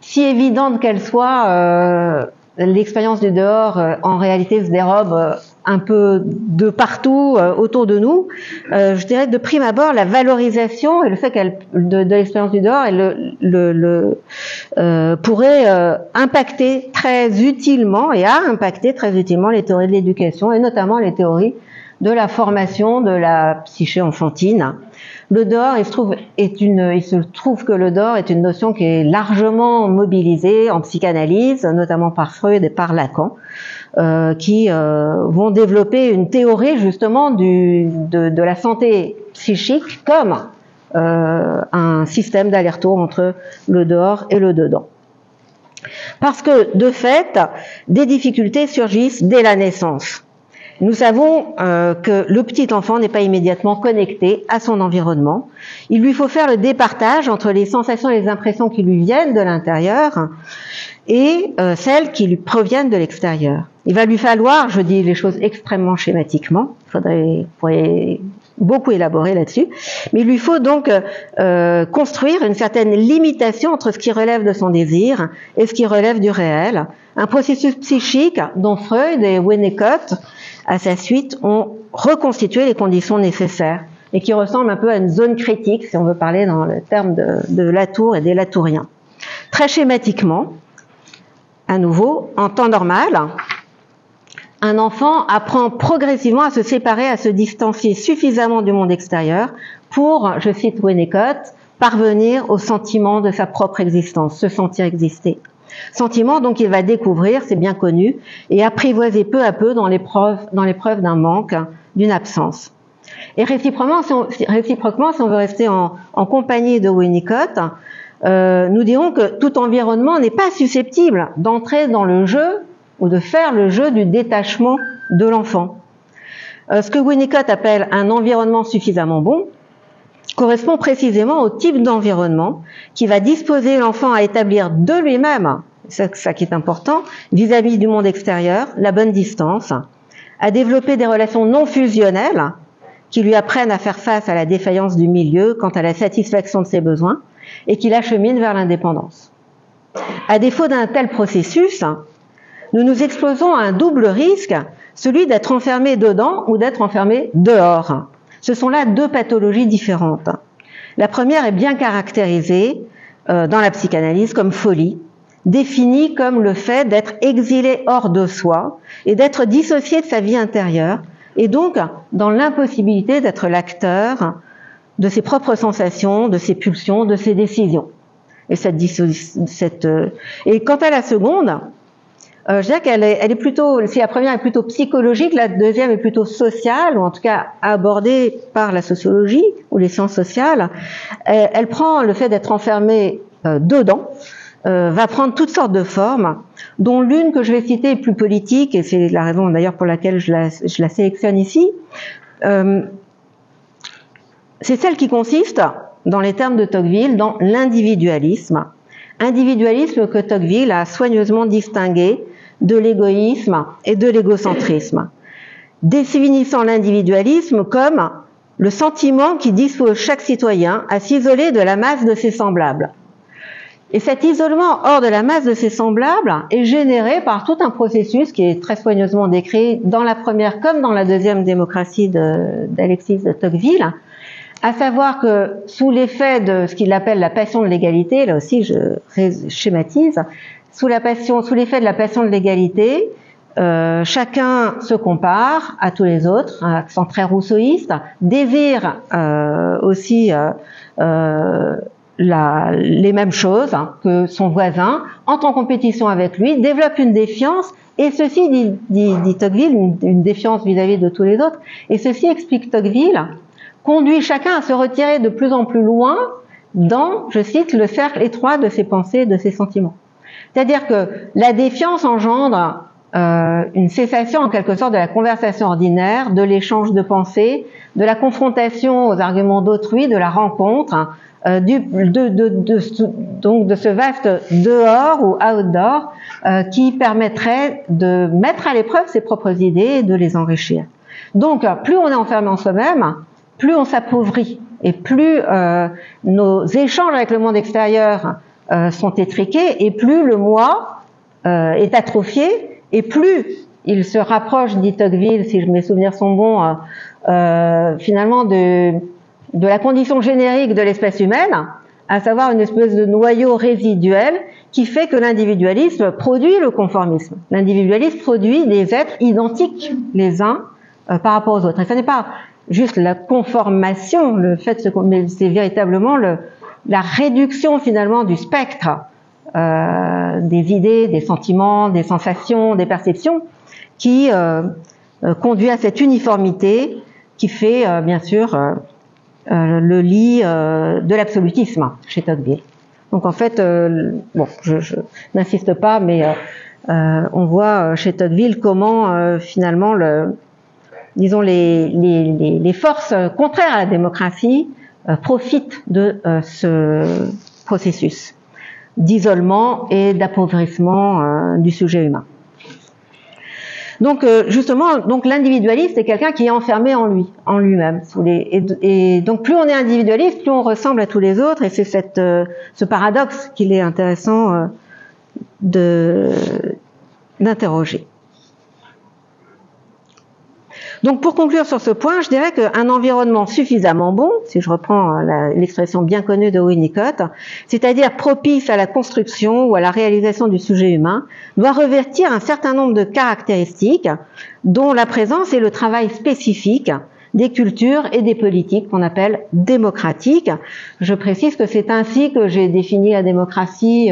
si évidente qu'elle soit, l'expérience du dehors, en réalité, se dérobe un peu de partout autour de nous. Je dirais de prime abord la valorisation et le fait de l'expérience du dehors pourrait impacter très utilement et a impacté très utilement les théories de l'éducation et notamment les théories de la formation de la psyché enfantine. Le dehors, il se trouve que le dehors est une notion qui est largement mobilisée en psychanalyse, notamment par Freud et par Lacan, qui vont développer une théorie justement de la santé psychique comme un système d'aller-retour entre le dehors et le dedans. Parce que, de fait, des difficultés surgissent dès la naissance. Nous savons que le petit enfant n'est pas immédiatement connecté à son environnement. Il lui faut faire le départage entre les sensations et les impressions qui lui viennent de l'intérieur et celles qui lui proviennent de l'extérieur. Il va lui falloir, je dis les choses extrêmement schématiquement, il faudrait beaucoup élaborer là-dessus, mais il lui faut donc construire une certaine limitation entre ce qui relève de son désir et ce qui relève du réel, un processus psychique dont Freud et Winnicott, à sa suite, ont reconstitué les conditions nécessaires et qui ressemble un peu à une zone critique, si on veut parler dans le terme de Latour et des Latouriens. Très schématiquement, à nouveau, en temps normal, un enfant apprend progressivement à se séparer, à se distancier suffisamment du monde extérieur pour, je cite Winnicott, parvenir au sentiment de sa propre existence, se sentir exister. Sentiment donc il va découvrir, c'est bien connu, et apprivoiser peu à peu dans l'épreuve d'un manque, d'une absence. Et réciproquement, si on veut rester en compagnie de Winnicott, nous dirons que tout environnement n'est pas susceptible d'entrer dans le jeu ou de faire le jeu du détachement de l'enfant. Ce que Winnicott appelle un environnement suffisamment bon correspond précisément au type d'environnement qui va disposer l'enfant à établir de lui-même, c'est ça qui est important, vis-à-vis du monde extérieur, la bonne distance, à développer des relations non fusionnelles qui lui apprennent à faire face à la défaillance du milieu quant à la satisfaction de ses besoins et qui l'acheminent vers l'indépendance. À défaut d'un tel processus, nous nous exposons à un double risque, celui d'être enfermé dedans ou d'être enfermé dehors. Ce sont là deux pathologies différentes. La première est bien caractérisée dans la psychanalyse comme folie, définie comme le fait d'être exilé hors de soi et d'être dissocié de sa vie intérieure, et donc dans l'impossibilité d'être l'acteur de ses propres sensations, de ses pulsions, de ses décisions. Et et quant à la seconde, je dirais qu'elle est plutôt, si la première est plutôt psychologique, la deuxième est plutôt sociale, ou en tout cas abordée par la sociologie ou les sciences sociales. Elle prend le fait d'être enfermé dedans, va prendre toutes sortes de formes, dont l'une que je vais citer est plus politique, et c'est la raison d'ailleurs pour laquelle je la sélectionne ici. C'est celle qui consiste, dans les termes de Tocqueville, dans l'individualisme. Individualisme que Tocqueville a soigneusement distingué de l'égoïsme et de l'égocentrisme, définissant l'individualisme comme le sentiment qui dispose chaque citoyen à s'isoler de la masse de ses semblables. Et cet isolement hors de la masse de ses semblables est généré par tout un processus qui est très soigneusement décrit dans la première comme dans la deuxième démocratie d'Alexis de Tocqueville, à savoir que sous l'effet de ce qu'il appelle la passion de l'égalité, là aussi je schématise, sous l'effet de la passion de l'égalité, chacun se compare à tous les autres, un accent très rousseauiste, désire aussi les mêmes choses que son voisin, entre en compétition avec lui, développe une défiance, et ceci, dit Tocqueville, une défiance vis-à-vis de tous les autres, et ceci, explique Tocqueville, conduit chacun à se retirer de plus en plus loin dans, je cite, le cercle étroit de ses pensées et de ses sentiments. C'est-à-dire que la défiance engendre une cessation en quelque sorte de la conversation ordinaire, de l'échange de pensées, de la confrontation aux arguments d'autrui, de la rencontre, donc de ce vaste dehors ou outdoor qui permettrait de mettre à l'épreuve ses propres idées et de les enrichir. Donc, plus on est enfermé en soi-même, plus on s'appauvrit et plus nos échanges avec le monde extérieur sont étriqués et plus le moi est atrophié, et plus il se rapproche, dit Tocqueville, si mes souvenirs sont bons, finalement de la condition générique de l'espèce humaine, à savoir une espèce de noyau résiduel qui fait que l'individualisme produit le conformisme. L'individualisme produit des êtres identiques les uns par rapport aux autres. Et ce n'est pas juste la conformation, le fait mais c'est véritablement la réduction finalement du spectre des idées, des sentiments, des sensations, des perceptions qui conduit à cette uniformité qui fait bien sûr le lit de l'absolutisme chez Tocqueville. Donc en fait, bon, je n'insiste pas, mais on voit chez Tocqueville comment finalement disons les forces contraires à la démocratie profitent de ce processus d'isolement et d'appauvrissement du sujet humain. Donc justement, donc l'individualiste est quelqu'un qui est enfermé en lui-même. Et donc plus on est individualiste, plus on ressemble à tous les autres, et c'est ce paradoxe qu'il est intéressant d'interroger. Donc pour conclure sur ce point, je dirais qu'un environnement suffisamment bon, si je reprends l'expression bien connue de Winnicott, c'est-à-dire propice à la construction ou à la réalisation du sujet humain, doit revêtir un certain nombre de caractéristiques dont la présence est le travail spécifique des cultures et des politiques qu'on appelle démocratiques. Je précise que c'est ainsi que j'ai défini la démocratie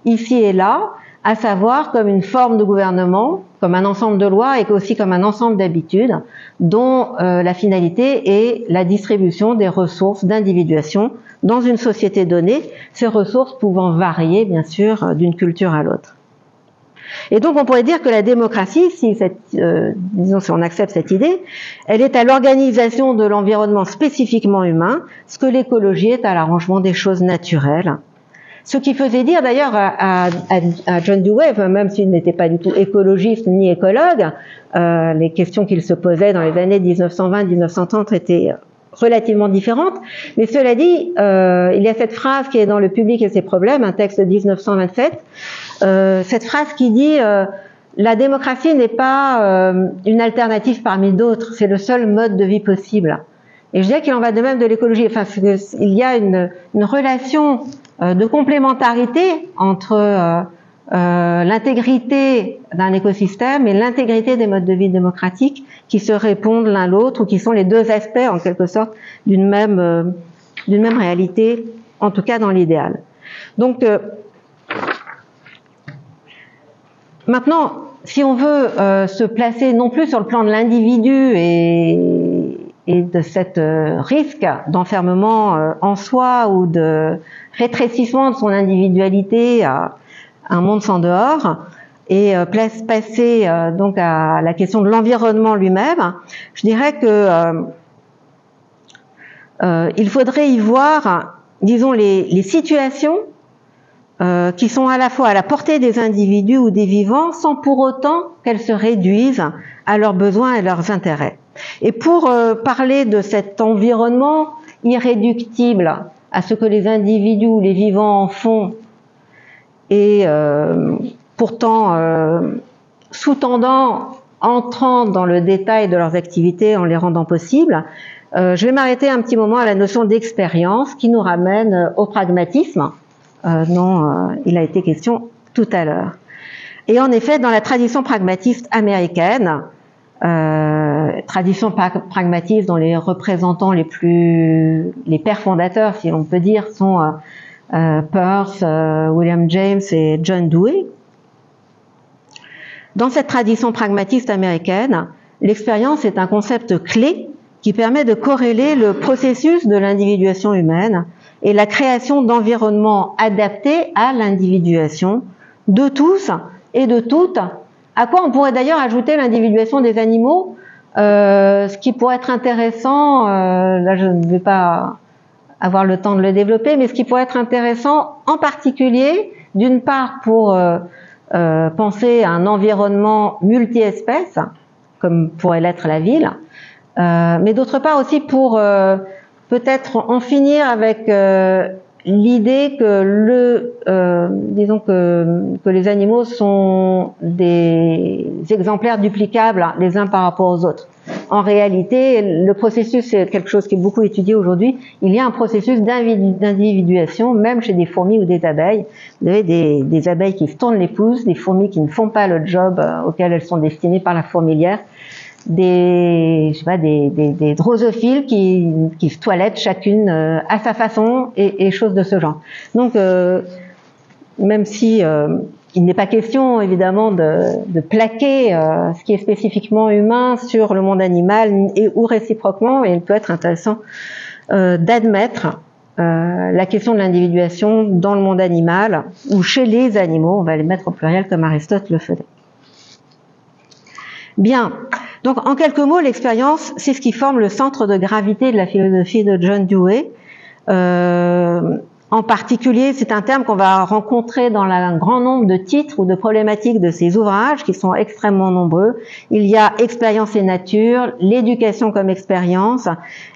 ici et là, à savoir comme une forme de gouvernement, comme un ensemble de lois et aussi comme un ensemble d'habitudes dont la finalité est la distribution des ressources d'individuation dans une société donnée, ces ressources pouvant varier bien sûr d'une culture à l'autre. Et donc on pourrait dire que la démocratie, disons si on accepte cette idée, elle est à l'organisation de l'environnement spécifiquement humain, ce que l'écologie est à l'arrangement des choses naturelles. Ce qui faisait dire d'ailleurs à John Dewey, même s'il n'était pas du tout écologiste ni écologue, les questions qu'il se posait dans les années 1920-1930 étaient relativement différentes. Mais cela dit, il y a cette phrase qui est dans Le public et ses problèmes, un texte de 1927, cette phrase qui dit la démocratie n'est pas une alternative parmi d'autres, c'est le seul mode de vie possible. Et je dirais qu'il en va de même de l'écologie. Enfin, il y a une relation de complémentarité entre l'intégrité d'un écosystème et l'intégrité des modes de vie démocratiques qui se répondent l'un l'autre ou qui sont les deux aspects en quelque sorte d'une même réalité, en tout cas dans l'idéal. Donc maintenant, si on veut se placer non plus sur le plan de l'individu et de cet risque d'enfermement en soi ou de rétrécissement de son individualité à un monde sans dehors, et passer donc à la question de l'environnement lui-même, je dirais que il faudrait y voir, disons, les situations qui sont à la fois à la portée des individus ou des vivants, sans pour autant qu'elles se réduisent à leurs besoins et leurs intérêts. Et pour parler de cet environnement irréductible à ce que les individus ou les vivants en font, et pourtant sous-tendant, entrant dans le détail de leurs activités en les rendant possibles, je vais m'arrêter un petit moment à la notion d'expérience qui nous ramène au pragmatisme dont il a été question tout à l'heure. Et en effet, dans la tradition pragmatiste américaine, tradition pragmatiste dont les représentants les pères fondateurs, si on peut dire, sont Peirce, William James et John Dewey. Dans cette tradition pragmatiste américaine, l'expérience est un concept clé qui permet de corréler le processus de l'individuation humaine et la création d'environnements adaptés à l'individuation de tous et de toutes, à quoi on pourrait d'ailleurs ajouter l'individuation des animaux, ce qui pourrait être intéressant, là je ne vais pas avoir le temps de le développer, mais ce qui pourrait être intéressant en particulier, d'une part pour penser à un environnement multi-espèces, comme pourrait l'être la ville, mais d'autre part aussi pour peut-être en finir avec l'idée que disons que les animaux sont des exemplaires duplicables les uns par rapport aux autres. En réalité, le processus, c'est quelque chose qui est beaucoup étudié aujourd'hui. Il y a un processus d'individuation, même chez des fourmis ou des abeilles. Vous avez des abeilles qui se tournent les pouces, des fourmis qui ne font pas le job auquel elles sont destinées par la fourmilière, des drosophiles qui se toilettent chacune à sa façon et choses de ce genre. Donc, même si il n'est pas question évidemment de plaquer ce qui est spécifiquement humain sur le monde animal ou réciproquement, et il peut être intéressant d'admettre la question de l'individuation dans le monde animal ou chez les animaux, on va les mettre au pluriel comme Aristote le faisait. Bien, donc en quelques mots, l'expérience, c'est ce qui forme le centre de gravité de la philosophie de John Dewey. En particulier, c'est un terme qu'on va rencontrer dans un grand nombre de titres ou de problématiques de ses ouvrages, qui sont extrêmement nombreux. Il y a expérience et nature, l'éducation comme expérience,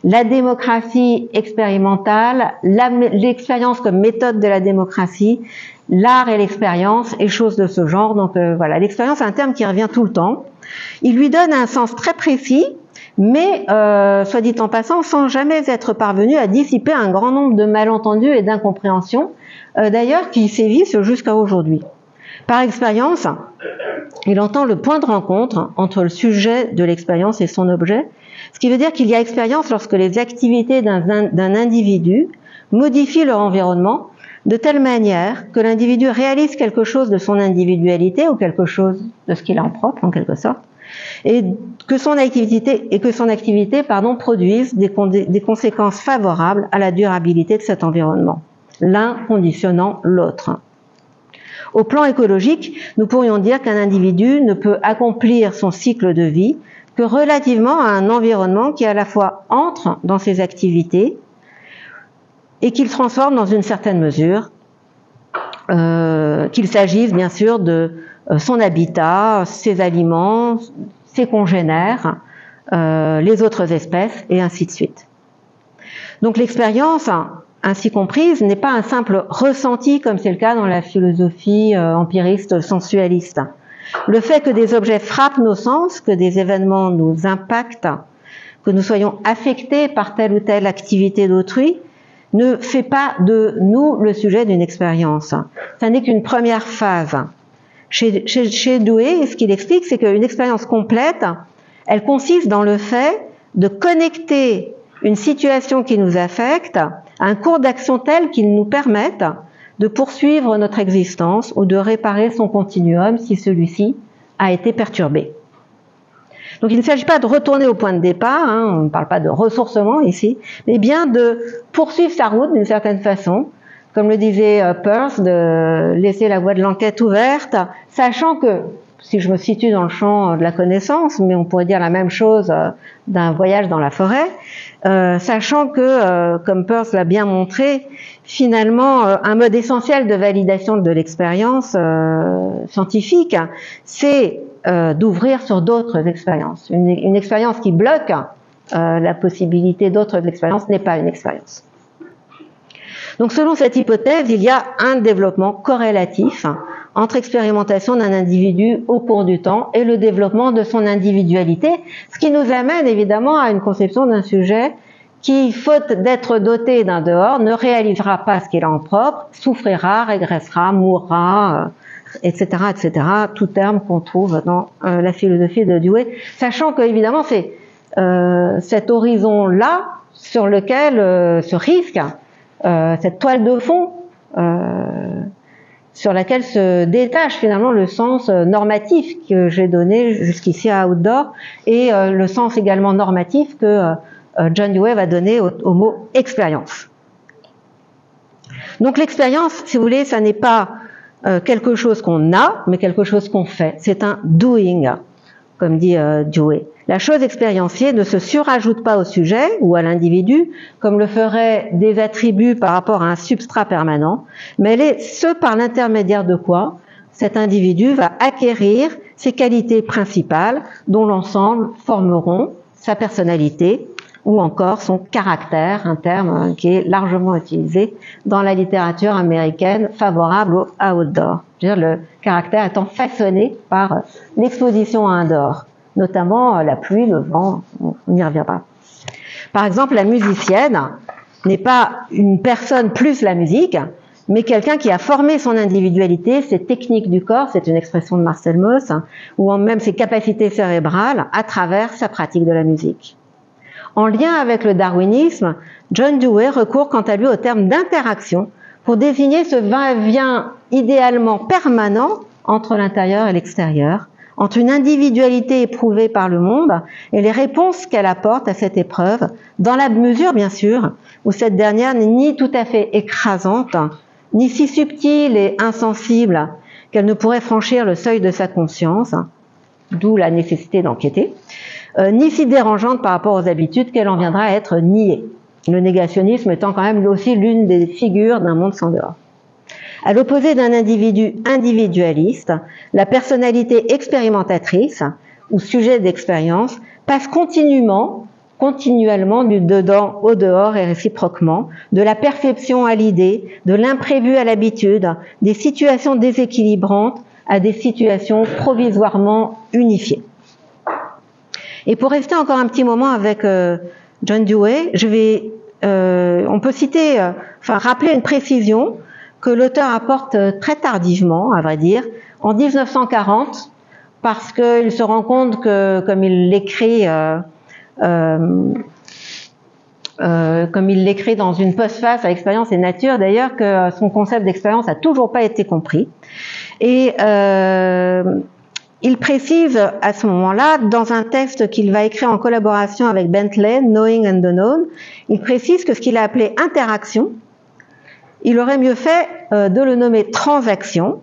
la démocratie expérimentale, l'expérience comme méthode de la démocratie, l'art et l'expérience et choses de ce genre. Donc voilà, l'expérience est un terme qui revient tout le temps. Il lui donne un sens très précis, mais, soit dit en passant, sans jamais être parvenu à dissiper un grand nombre de malentendus et d'incompréhensions, d'ailleurs, qui sévissent jusqu'à aujourd'hui. Par expérience, il entend le point de rencontre entre le sujet de l'expérience et son objet, ce qui veut dire qu'il y a expérience lorsque les activités d'un individu modifient leur environnement de telle manière que l'individu réalise quelque chose de son individualité ou quelque chose de ce qu'il a en propre, en quelque sorte, et que son activité produise des conséquences favorables à la durabilité de cet environnement, l'un conditionnant l'autre. Au plan écologique, nous pourrions dire qu'un individu ne peut accomplir son cycle de vie que relativement à un environnement qui à la fois entre dans ses activités et qu'il transforme dans une certaine mesure, qu'il s'agisse bien sûr de son habitat, ses aliments, ses congénères, les autres espèces, et ainsi de suite. Donc l'expérience, ainsi comprise, n'est pas un simple ressenti comme c'est le cas dans la philosophie empiriste sensualiste. Le fait que des objets frappent nos sens, que des événements nous impactent, que nous soyons affectés par telle ou telle activité d'autrui, ne fait pas de nous le sujet d'une expérience. Ça n'est qu'une première phase. Chez Dewey, ce qu'il explique, c'est qu'une expérience complète, elle consiste dans le fait de connecter une situation qui nous affecte à un cours d'action tel qu'il nous permette de poursuivre notre existence ou de réparer son continuum si celui-ci a été perturbé. Donc il ne s'agit pas de retourner au point de départ, on ne parle pas de ressourcement ici, mais bien de poursuivre sa route d'une certaine façon, comme le disait Peirce, de laisser la voie de l'enquête ouverte, sachant que, si je me situe dans le champ de la connaissance, mais on pourrait dire la même chose d'un voyage dans la forêt, sachant que, comme Peirce l'a bien montré, finalement, un mode essentiel de validation de l'expérience scientifique, c'est d'ouvrir sur d'autres expériences. Une expérience qui bloque la possibilité d'autres expériences n'est pas une expérience. Donc selon cette hypothèse, il y a un développement corrélatif entre expérimentation d'un individu au cours du temps et le développement de son individualité, ce qui nous amène évidemment à une conception d'un sujet qui, faute d'être doté d'un dehors, ne réalisera pas ce qu'il a en propre, souffrira, régressera, mourra, etc., etc., tout terme qu'on trouve dans la philosophie de Dewey, sachant que évidemment c'est cet horizon-là sur lequel se risque cette toile de fond sur laquelle se détache finalement le sens normatif que j'ai donné jusqu'ici à Outdoor et le sens également normatif que John Dewey va donner au mot expérience. Donc l'expérience, si vous voulez, ça n'est pas quelque chose qu'on a, mais quelque chose qu'on fait. C'est un doing, comme dit Dewey. La chose expérienciée ne se surajoute pas au sujet ou à l'individu, comme le feraient des attributs par rapport à un substrat permanent, mais elle est ce par l'intermédiaire de quoi cet individu va acquérir ses qualités principales, dont l'ensemble formeront sa personnalité, ou encore son caractère, un terme qui est largement utilisé dans la littérature américaine favorable au outdoor. C'est-à-dire le caractère étant façonné par l'exposition à un dehors, notamment la pluie, le vent, on n'y reviendra. Par exemple, la musicienne n'est pas une personne plus la musique, mais quelqu'un qui a formé son individualité, ses techniques du corps, c'est une expression de Marcel Mauss, ou même ses capacités cérébrales à travers sa pratique de la musique. En lien avec le darwinisme, John Dewey recourt quant à lui au terme d'interaction pour désigner ce va-et-vient idéalement permanent entre l'intérieur et l'extérieur, entre une individualité éprouvée par le monde et les réponses qu'elle apporte à cette épreuve, dans la mesure, bien sûr, où cette dernière n'est ni tout à fait écrasante, ni si subtile et insensible qu'elle ne pourrait franchir le seuil de sa conscience, d'où la nécessité d'enquêter, ni si dérangeante par rapport aux habitudes qu'elle en viendra à être niée, le négationnisme étant quand même aussi l'une des figures d'un monde sans dehors. À l'opposé d'un individu individualiste, la personnalité expérimentatrice, ou sujet d'expérience, passe continuellement du dedans au dehors et réciproquement, de la perception à l'idée, de l'imprévu à l'habitude, des situations déséquilibrantes à des situations provisoirement unifiées. Et pour rester encore un petit moment avec John Dewey, on peut rappeler une précision que l'auteur apporte très tardivement, à vrai dire, en 1940, parce qu'il se rend compte que, comme il l'écrit dans une postface à Expérience et Nature, d'ailleurs, que son concept d'expérience n'a toujours pas été compris. Et il précise à ce moment-là, dans un texte qu'il va écrire en collaboration avec Bentley, Knowing and Unknown, il précise que ce qu'il a appelé interaction, il aurait mieux fait de le nommer transaction,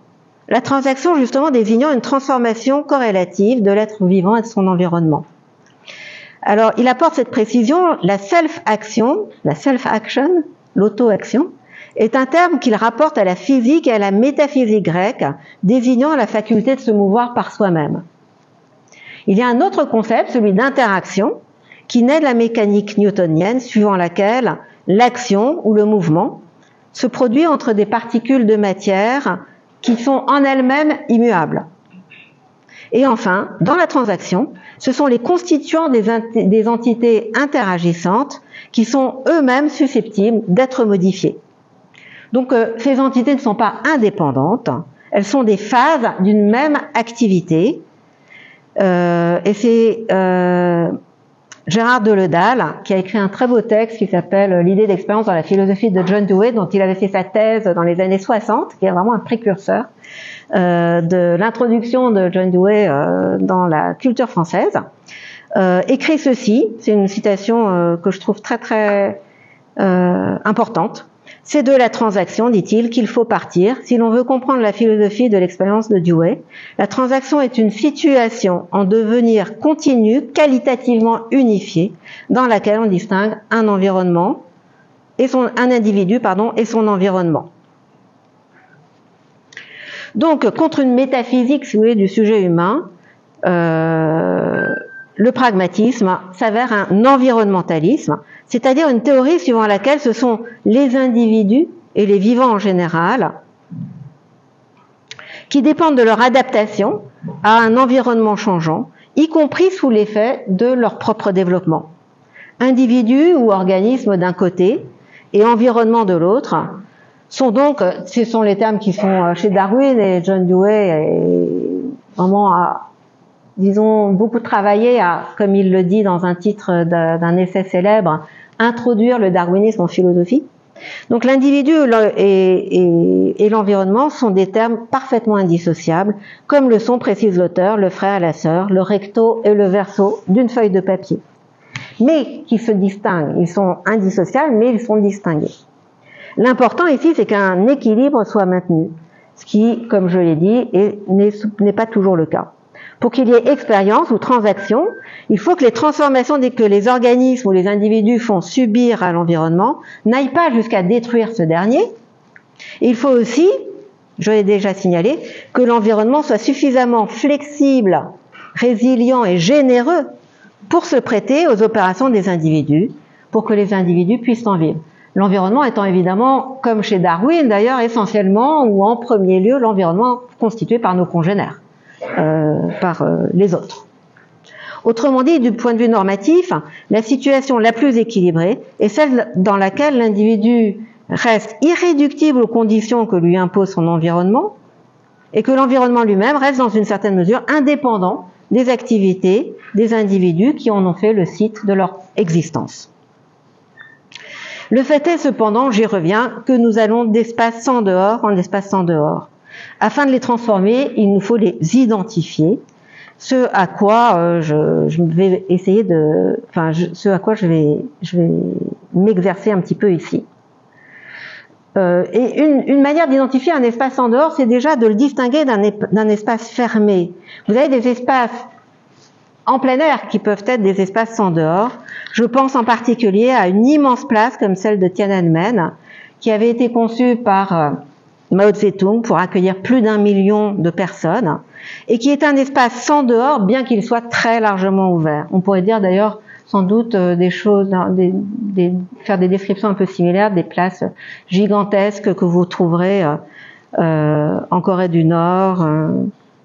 la transaction justement désignant une transformation corrélative de l'être vivant et de son environnement. Alors, il apporte cette précision, la self-action, l'auto-action, est un terme qu'il rapporte à la physique et à la métaphysique grecque, désignant la faculté de se mouvoir par soi-même. Il y a un autre concept, celui d'interaction, qui naît de la mécanique newtonienne, suivant laquelle l'action ou le mouvement se produit entre des particules de matière qui sont en elles-mêmes immuables. Et enfin, dans la transaction, ce sont les constituants des entités interagissantes qui sont eux-mêmes susceptibles d'être modifiés. Donc ces entités ne sont pas indépendantes, elles sont des phases d'une même activité. Et c'est Gérard Deledal qui a écrit un très beau texte qui s'appelle « L'idée d'expérience dans la philosophie de John Dewey », dont il avait fait sa thèse dans les années 60, qui est vraiment un précurseur de l'introduction de John Dewey dans la culture française, écrit ceci, c'est une citation que je trouve très très importante. C'est de la transaction, dit-il, qu'il faut partir si l'on veut comprendre la philosophie de l'expérience de Dewey. La transaction est une situation en devenir continu, qualitativement unifiée, dans laquelle on distingue un environnement et un individu et son environnement. Donc, contre une métaphysique, si vous voulez, du sujet humain, le pragmatisme s'avère un environnementalisme, c'est-à-dire une théorie suivant laquelle ce sont les individus et les vivants en général qui dépendent de leur adaptation à un environnement changeant, y compris sous l'effet de leur propre développement. Individus ou organismes d'un côté et environnement de l'autre sont donc, ce sont les termes qui sont chez Darwin, et John Dewey est vraiment disons, beaucoup travaillé à, comme il le dit dans un titre d'un essai célèbre, introduire le darwinisme en philosophie. Donc l'individu et l'environnement sont des termes parfaitement indissociables, comme le sont, précise l'auteur, le frère et la sœur, le recto et le verso d'une feuille de papier. Mais qui se distinguent, ils sont indissociables, mais ils sont distingués. L'important ici, c'est qu'un équilibre soit maintenu, ce qui, comme je l'ai dit, n'est pas toujours le cas. Pour qu'il y ait expérience ou transaction, il faut que les transformations que les organismes ou les individus font subir à l'environnement n'aillent pas jusqu'à détruire ce dernier. Et il faut aussi, je l'ai déjà signalé, que l'environnement soit suffisamment flexible, résilient et généreux pour se prêter aux opérations des individus, pour que les individus puissent en vivre. L'environnement étant évidemment, comme chez Darwin d'ailleurs, essentiellement ou en premier lieu l'environnement constitué par nos congénères, par les autres. Autrement dit, du point de vue normatif, la situation la plus équilibrée est celle dans laquelle l'individu reste irréductible aux conditions que lui impose son environnement et que l'environnement lui-même reste dans une certaine mesure indépendant des activités des individus qui en ont fait le site de leur existence. Le fait est cependant, j'y reviens, que nous allons d'espace en dehors en espace en dehors. Afin de les transformer, il nous faut les identifier, ce à quoi je vais essayer de, enfin, ce à quoi je vais m'exercer un petit peu ici. Et une manière d'identifier un espace en dehors, c'est déjà de le distinguer d'un espace fermé. Vous avez des espaces en plein air qui peuvent être des espaces en dehors. Je pense en particulier à une immense place comme celle de Tiananmen, qui avait été conçue par Mao Tse-tung pour accueillir plus d'1 million de personnes, et qui est un espace sans dehors, bien qu'il soit très largement ouvert. On pourrait dire d'ailleurs sans doute des choses, faire des descriptions un peu similaires des places gigantesques que vous trouverez en Corée du Nord.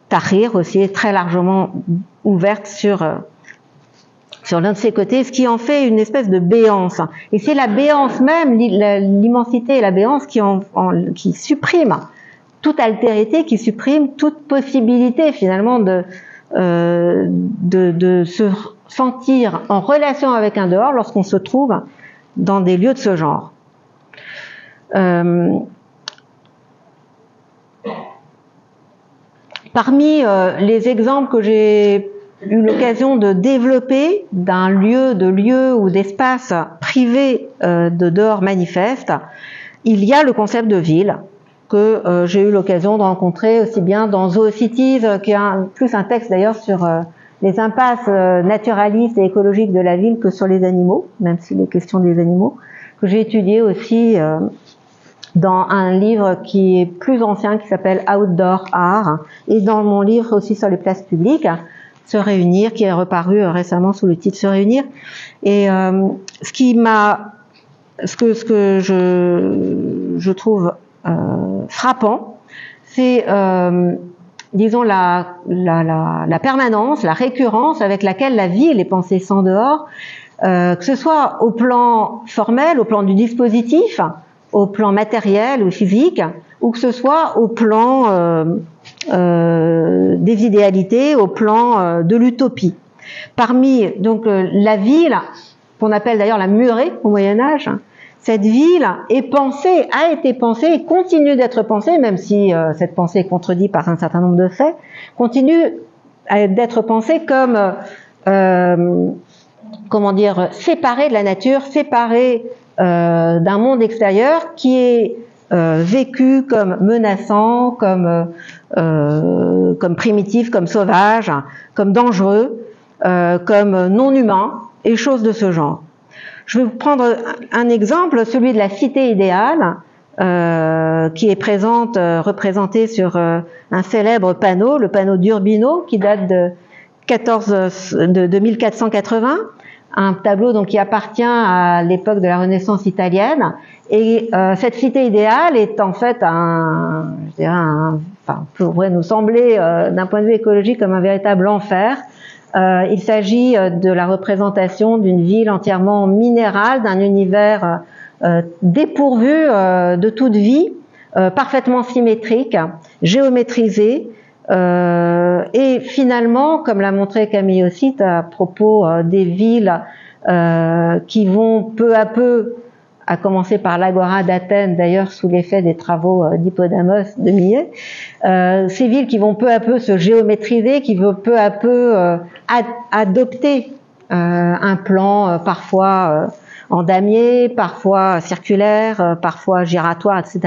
Tahrir aussi est très largement ouverte sur l'un de ses côtés, ce qui en fait une espèce de béance. Et c'est la béance même, l'immensité et la béance qui supprime toute altérité, qui supprime toute possibilité finalement de se sentir en relation avec un dehors lorsqu'on se trouve dans des lieux de ce genre. Parmi les exemples que j'ai eu l'occasion de développer d'un lieu ou d'espace privé de dehors manifeste, il y a le concept de ville que j'ai eu l'occasion de rencontrer aussi bien dans Zoocities, qui est plus un texte d'ailleurs sur les impasses naturalistes et écologiques de la ville que sur les animaux, même s'il est question des animaux, que j'ai étudié aussi dans un livre qui est plus ancien, qui s'appelle Outdoor Art, et dans mon livre aussi sur les places publiques, Se réunir, qui est reparu récemment sous le titre Se réunir. Et ce que je trouve frappant, c'est disons la permanence, la récurrence avec laquelle la ville est pensée sans dehors, que ce soit au plan formel, au plan du dispositif, au plan matériel ou physique, ou que ce soit au plan des idéalités, au plan de l'utopie. Parmi donc la ville, qu'on appelle d'ailleurs la murée au Moyen-Âge, cette ville est pensée, a été pensée et continue d'être pensée, même si cette pensée est contredite par un certain nombre de faits, continue d'être pensée comme comment dire, séparée de la nature, séparée d'un monde extérieur qui est vécu comme menaçant, comme primitif, comme sauvage, comme dangereux, comme non humain et choses de ce genre. Je vais vous prendre un exemple, celui de la cité idéale, qui est représentée sur un célèbre panneau, le panneau d'Urbino, qui date de 1480, un tableau donc qui appartient à l'époque de la Renaissance italienne. Et cette cité idéale est en fait pourrait nous sembler d'un point de vue écologique comme un véritable enfer. Il s'agit de la représentation d'une ville entièrement minérale, d'un univers dépourvu de toute vie, parfaitement symétrique, géométrisé, et finalement, comme l'a montré Camille Ossite à propos des villes qui vont peu à peu, à commencer par l'Agora d'Athènes, d'ailleurs sous l'effet des travaux d'Hippodamos de Millet, ces villes qui vont peu à peu se géométriser, qui vont peu à peu adopter un plan parfois en damier, parfois circulaire, parfois giratoire, etc.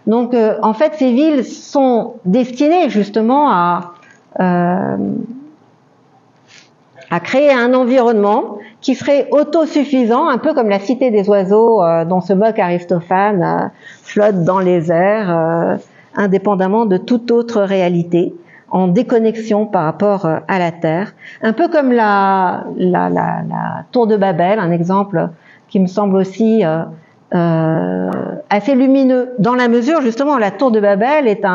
Donc en fait ces villes sont destinées justement à créer un environnement qui serait autosuffisant, un peu comme la cité des oiseaux dont se moque Aristophane, flotte dans les airs, indépendamment de toute autre réalité, en déconnexion par rapport à la Terre, un peu comme la tour de Babel, un exemple qui me semble aussi assez lumineux, dans la mesure justement où la tour de Babel est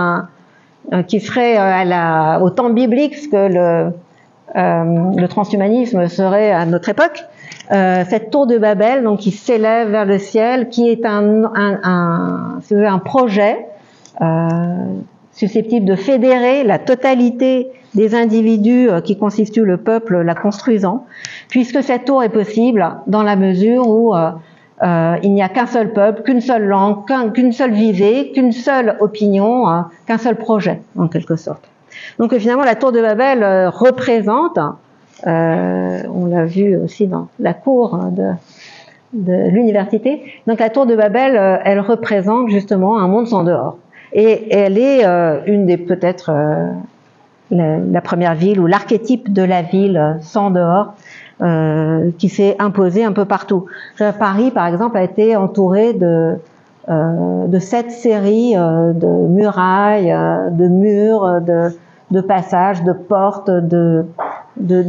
qui serait au temps biblique ce que le transhumanisme serait à notre époque. Cette tour de Babel, donc qui s'élève vers le ciel, qui est un projet susceptible de fédérer la totalité des individus qui constituent le peuple la construisant, puisque cette tour est possible dans la mesure où il n'y a qu'un seul peuple, qu'une seule langue, qu'une seule visée, qu'une seule opinion, qu'un seul projet, en quelque sorte. Donc finalement, la tour de Babel représente, on l'a vu aussi dans la cour de l'université, donc la tour de Babel, elle représente justement un monde sans dehors. Et elle est une des peut-être la première ville ou l'archétype de la ville sans dehors qui s'est imposée un peu partout. Paris, par exemple, a été entouré de 7 séries de murailles, de murs, de passages, de portes, de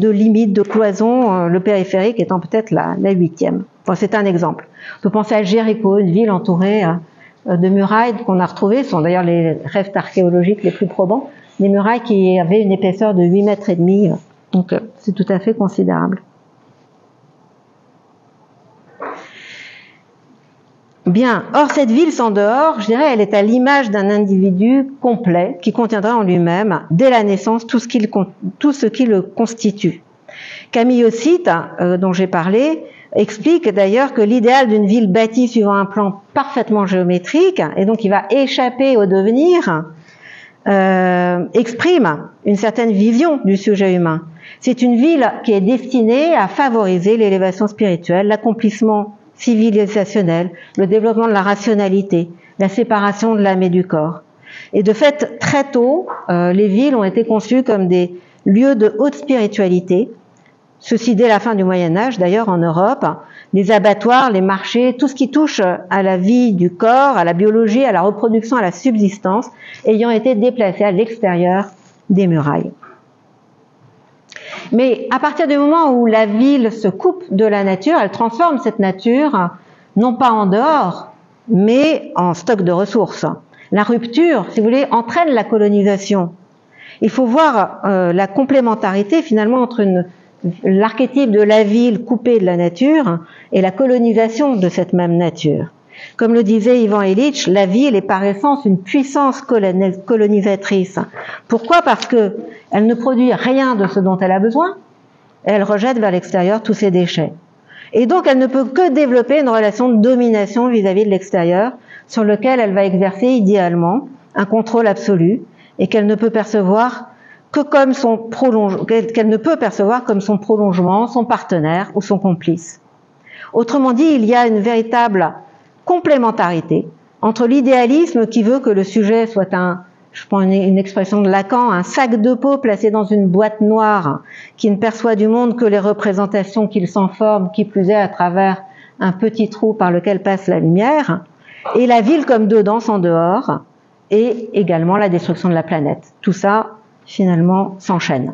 limites, de cloisons, le périphérique étant peut-être la 8e. Enfin, c'est un exemple. On peut penser à Jéricho, une ville entourée de murailles qu'on a retrouvées, ce sont d'ailleurs les restes archéologiques les plus probants, des murailles qui avaient une épaisseur de 8,5 mètres, donc c'est tout à fait considérable. Bien, or cette ville sans dehors, je dirais, elle est à l'image d'un individu complet qui contiendra en lui-même, dès la naissance, tout ce qui le constitue. Camille Ossite, dont j'ai parlé, explique d'ailleurs que l'idéal d'une ville bâtie suivant un plan parfaitement géométrique, et donc qui va échapper au devenir, exprime une certaine vision du sujet humain. C'est une ville qui est destinée à favoriser l'élévation spirituelle, l'accomplissement civilisationnel, le développement de la rationalité, la séparation de l'âme et du corps. Et de fait, très tôt, les villes ont été conçues comme des lieux de haute spiritualité. Ceci dès la fin du Moyen-Âge, d'ailleurs en Europe, les abattoirs, les marchés, tout ce qui touche à la vie du corps, à la biologie, à la reproduction, à la subsistance, ayant été déplacés à l'extérieur des murailles. Mais à partir du moment où la ville se coupe de la nature, elle transforme cette nature, non pas en dehors, mais en stock de ressources. La rupture, si vous voulez, entraîne la colonisation. Il faut voir la complémentarité finalement entre l'archétype de la ville coupée de la nature et la colonisation de cette même nature. Comme le disait Ivan Illich, la ville est par essence une puissance colonisatrice. Pourquoi ? Parce que elle ne produit rien de ce dont elle a besoin, et elle rejette vers l'extérieur tous ses déchets. Et donc elle ne peut que développer une relation de domination vis-à-vis de l'extérieur, sur lequel elle va exercer idéalement un contrôle absolu, et qu'elle ne peut percevoir que comme qu'elle ne peut percevoir comme son prolongement, son partenaire ou son complice. Autrement dit, il y a une véritable complémentarité entre l'idéalisme qui veut que le sujet soit je prends une expression de Lacan, un sac de peau placé dans une boîte noire qui ne perçoit du monde que les représentations qu'il s'en forme, qui plus est à travers un petit trou par lequel passe la lumière, et la ville comme dedans sans dehors, et également la destruction de la planète. Tout ça, finalement, s'enchaîne.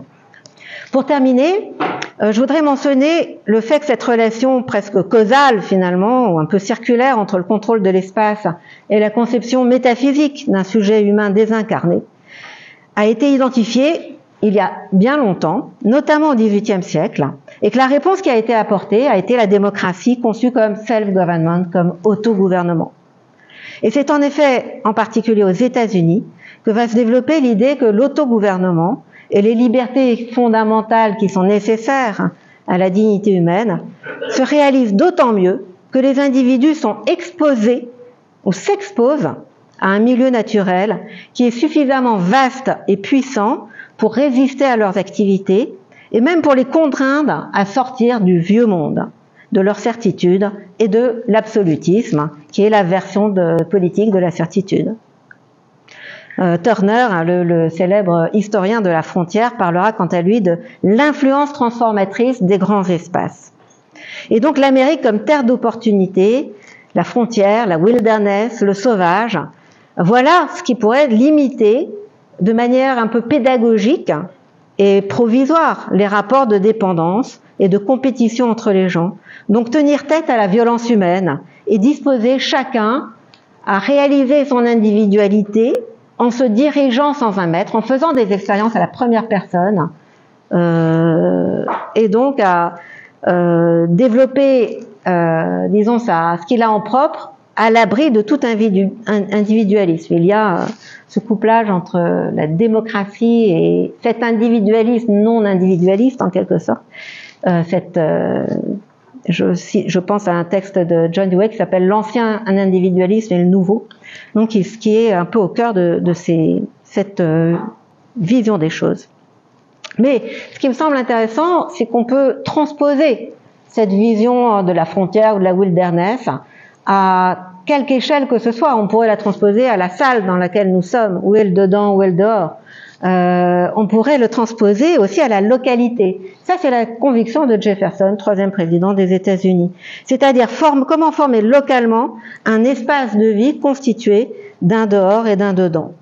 Pour terminer, je voudrais mentionner le fait que cette relation presque causale, finalement, ou un peu circulaire entre le contrôle de l'espace et la conception métaphysique d'un sujet humain désincarné, a été identifiée il y a bien longtemps, notamment au XVIIIe siècle, et que la réponse qui a été apportée a été la démocratie conçue comme self-government, comme autogouvernement. Et c'est en effet, en particulier aux États-Unis, que va se développer l'idée que l'autogouvernement et les libertés fondamentales qui sont nécessaires à la dignité humaine se réalisent d'autant mieux que les individus sont exposés ou s'exposent à un milieu naturel qui est suffisamment vaste et puissant pour résister à leurs activités et même pour les contraindre à sortir du vieux monde, de leur certitude et de l'absolutisme, qui est la version politique de la certitude. Turner, le célèbre historien de la frontière, parlera quant à lui de l'influence transformatrice des grands espaces. Et donc l'Amérique comme terre d'opportunité, la frontière, la wilderness, le sauvage, voilà ce qui pourrait limiter de manière un peu pédagogique et provisoire les rapports de dépendance et de compétition entre les gens. Donc tenir tête à la violence humaine et disposer chacun à réaliser son individualité en se dirigeant sans un maître, en faisant des expériences à la première personne, et donc à développer, disons ça, ce qu'il a en propre, à l'abri de tout individualisme. Il y a ce couplage entre la démocratie et cet individualisme non individualiste en quelque sorte. Je pense à un texte de John Dewey qui s'appelle l'ancien individualisme et le nouveau, donc ce qui est un peu au cœur de cette vision des choses. Mais ce qui me semble intéressant, c'est qu'on peut transposer cette vision de la frontière ou de la wilderness à quelque échelle que ce soit. On pourrait la transposer à la salle dans laquelle nous sommes, où est le dedans, où est le dehors. On pourrait le transposer aussi à la localité. Ça, c'est la conviction de Jefferson, 3e président des États-Unis. C'est-à-dire comment former localement un espace de vie constitué d'un dehors et d'un dedans.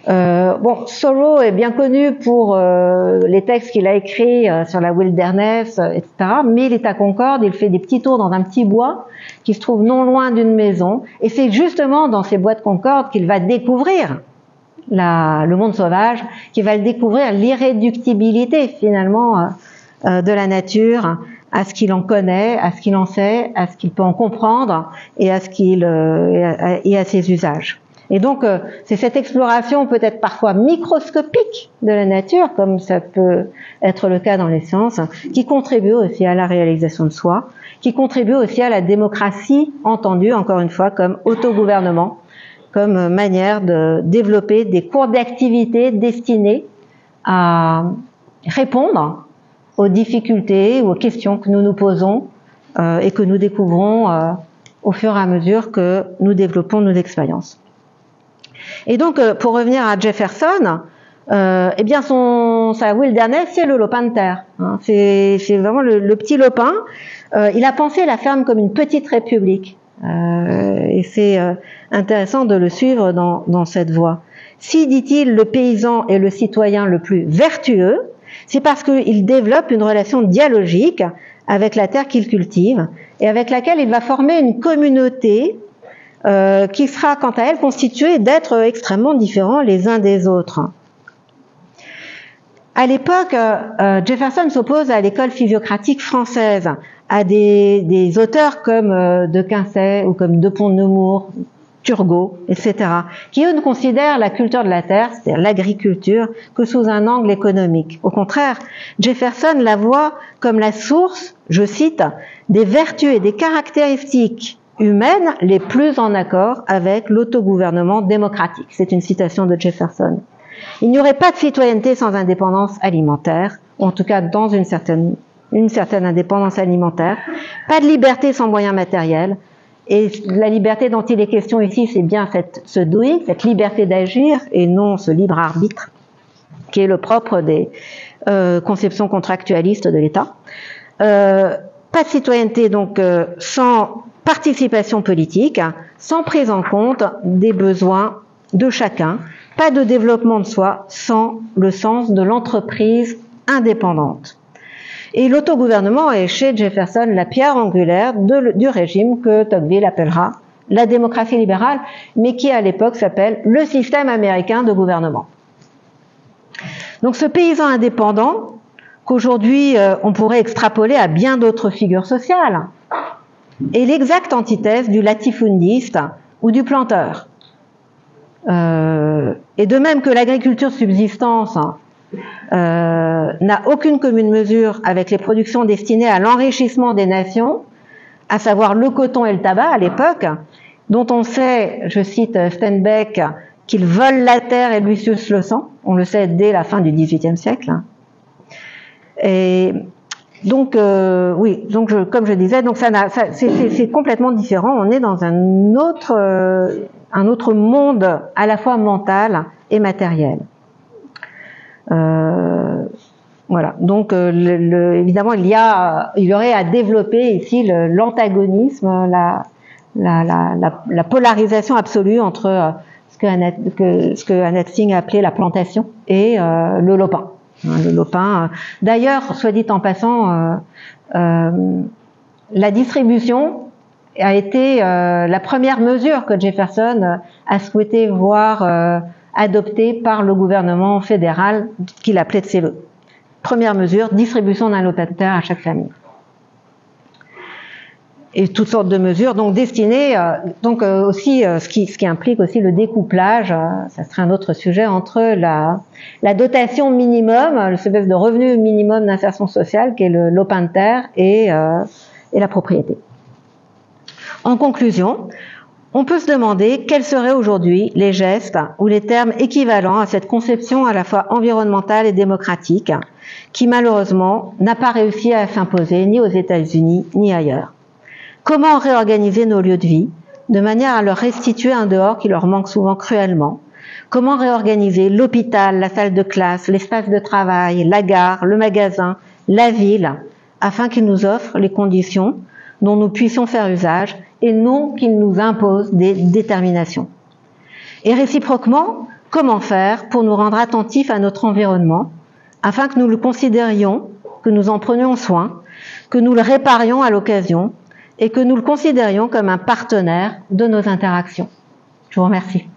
Thoreau est bien connu pour les textes qu'il a écrits sur la wilderness, etc. Mais il est à Concorde, il fait des petits tours dans un petit bois qui se trouve non loin d'une maison. Et c'est justement dans ces bois de Concorde qu'il va découvrir le monde sauvage, qu'il va découvrir l'irréductibilité finalement de la nature, à ce qu'il en connaît, à ce qu'il en sait, à ce qu'il peut en comprendre et à ses usages. Et donc, c'est cette exploration peut-être parfois microscopique de la nature, comme ça peut être le cas dans les sciences, qui contribue aussi à la réalisation de soi, qui contribue aussi à la démocratie entendue, encore une fois, comme autogouvernement, comme manière de développer des cours d'activité destinés à répondre aux difficultés ou aux questions que nous nous posons et que nous découvrons au fur et à mesure que nous développons nos expériences. Et donc, pour revenir à Jefferson, eh bien sa wilderness, c'est le lopin de terre. Hein. C'est vraiment le petit lopin. Il a pensé la ferme comme une petite république. Et c'est intéressant de le suivre dans cette voie. Si, dit-il, le paysan est le citoyen le plus vertueux, c'est parce qu'il développe une relation dialogique avec la terre qu'il cultive et avec laquelle il va former une communauté qui sera quant à elle constituée d'êtres extrêmement différents les uns des autres. À l'époque, Jefferson s'oppose à l'école physiocratique française, à des auteurs comme De Quincey ou comme De Pont-de-Nemours, Turgot, etc., qui eux ne considèrent la culture de la terre, c'est-à-dire l'agriculture, que sous un angle économique. Au contraire, Jefferson la voit comme la source, je cite, des vertus et des caractéristiques humaines les plus en accord avec l'autogouvernement démocratique. C'est une citation de Jefferson. Il n'y aurait pas de citoyenneté sans indépendance alimentaire, ou en tout cas dans une certaine indépendance alimentaire, pas de liberté sans moyens matériels, et la liberté dont il est question ici, c'est bien ce doing, cette liberté d'agir, et non ce libre arbitre, qui est le propre des conceptions contractualistes de l'État. Pas de citoyenneté donc sans participation politique, sans prise en compte des besoins de chacun, pas de développement de soi sans le sens de l'entreprise indépendante. Et l'autogouvernement est chez Jefferson la pierre angulaire du régime que Tocqueville appellera la démocratie libérale, mais qui à l'époque s'appelle le système américain de gouvernement. Donc ce paysan indépendant, qu'aujourd'hui on pourrait extrapoler à bien d'autres figures sociales, est l'exacte antithèse du latifundiste ou du planteur. Et de même que l'agriculture subsistance n'a aucune commune mesure avec les productions destinées à l'enrichissement des nations, à savoir le coton et le tabac à l'époque, dont on sait, je cite Steinbeck, qu'ils volent la terre et lui sucent le sang. On le sait dès la fin du XVIIIe siècle. Et donc, comme je disais, donc c'est complètement différent. On est dans un autre monde à la fois mental et matériel. Voilà. Donc, évidemment, il y aurait à développer ici l'antagonisme, la polarisation absolue entre ce ce que Annette Singh a appelé la plantation et le lopin. Le lopin. D'ailleurs, soit dit en passant, la distribution a été la première mesure que Jefferson a souhaité voir adoptée par le gouvernement fédéral qu'il appelait de ses vœux. Première mesure, distribution d'un lopin de terre à chaque famille. Et toutes sortes de mesures donc destinées aussi ce qui implique aussi le découplage, ça serait un autre sujet, entre la dotation minimum, le espèce de revenu minimum d'insertion sociale qui est le lopin de terre et la propriété. En conclusion, on peut se demander quels seraient aujourd'hui les gestes ou les termes équivalents à cette conception à la fois environnementale et démocratique qui malheureusement n'a pas réussi à s'imposer ni aux États-Unis ni ailleurs. Comment réorganiser nos lieux de vie de manière à leur restituer un dehors qui leur manque souvent cruellement? Comment réorganiser l'hôpital, la salle de classe, l'espace de travail, la gare, le magasin, la ville, afin qu'ils nous offrent les conditions dont nous puissions faire usage et non qu'ils nous imposent des déterminations? Et réciproquement, comment faire pour nous rendre attentifs à notre environnement afin que nous le considérions, que nous en prenions soin, que nous le réparions à l'occasion et que nous le considérions comme un partenaire de nos interactions? Je vous remercie.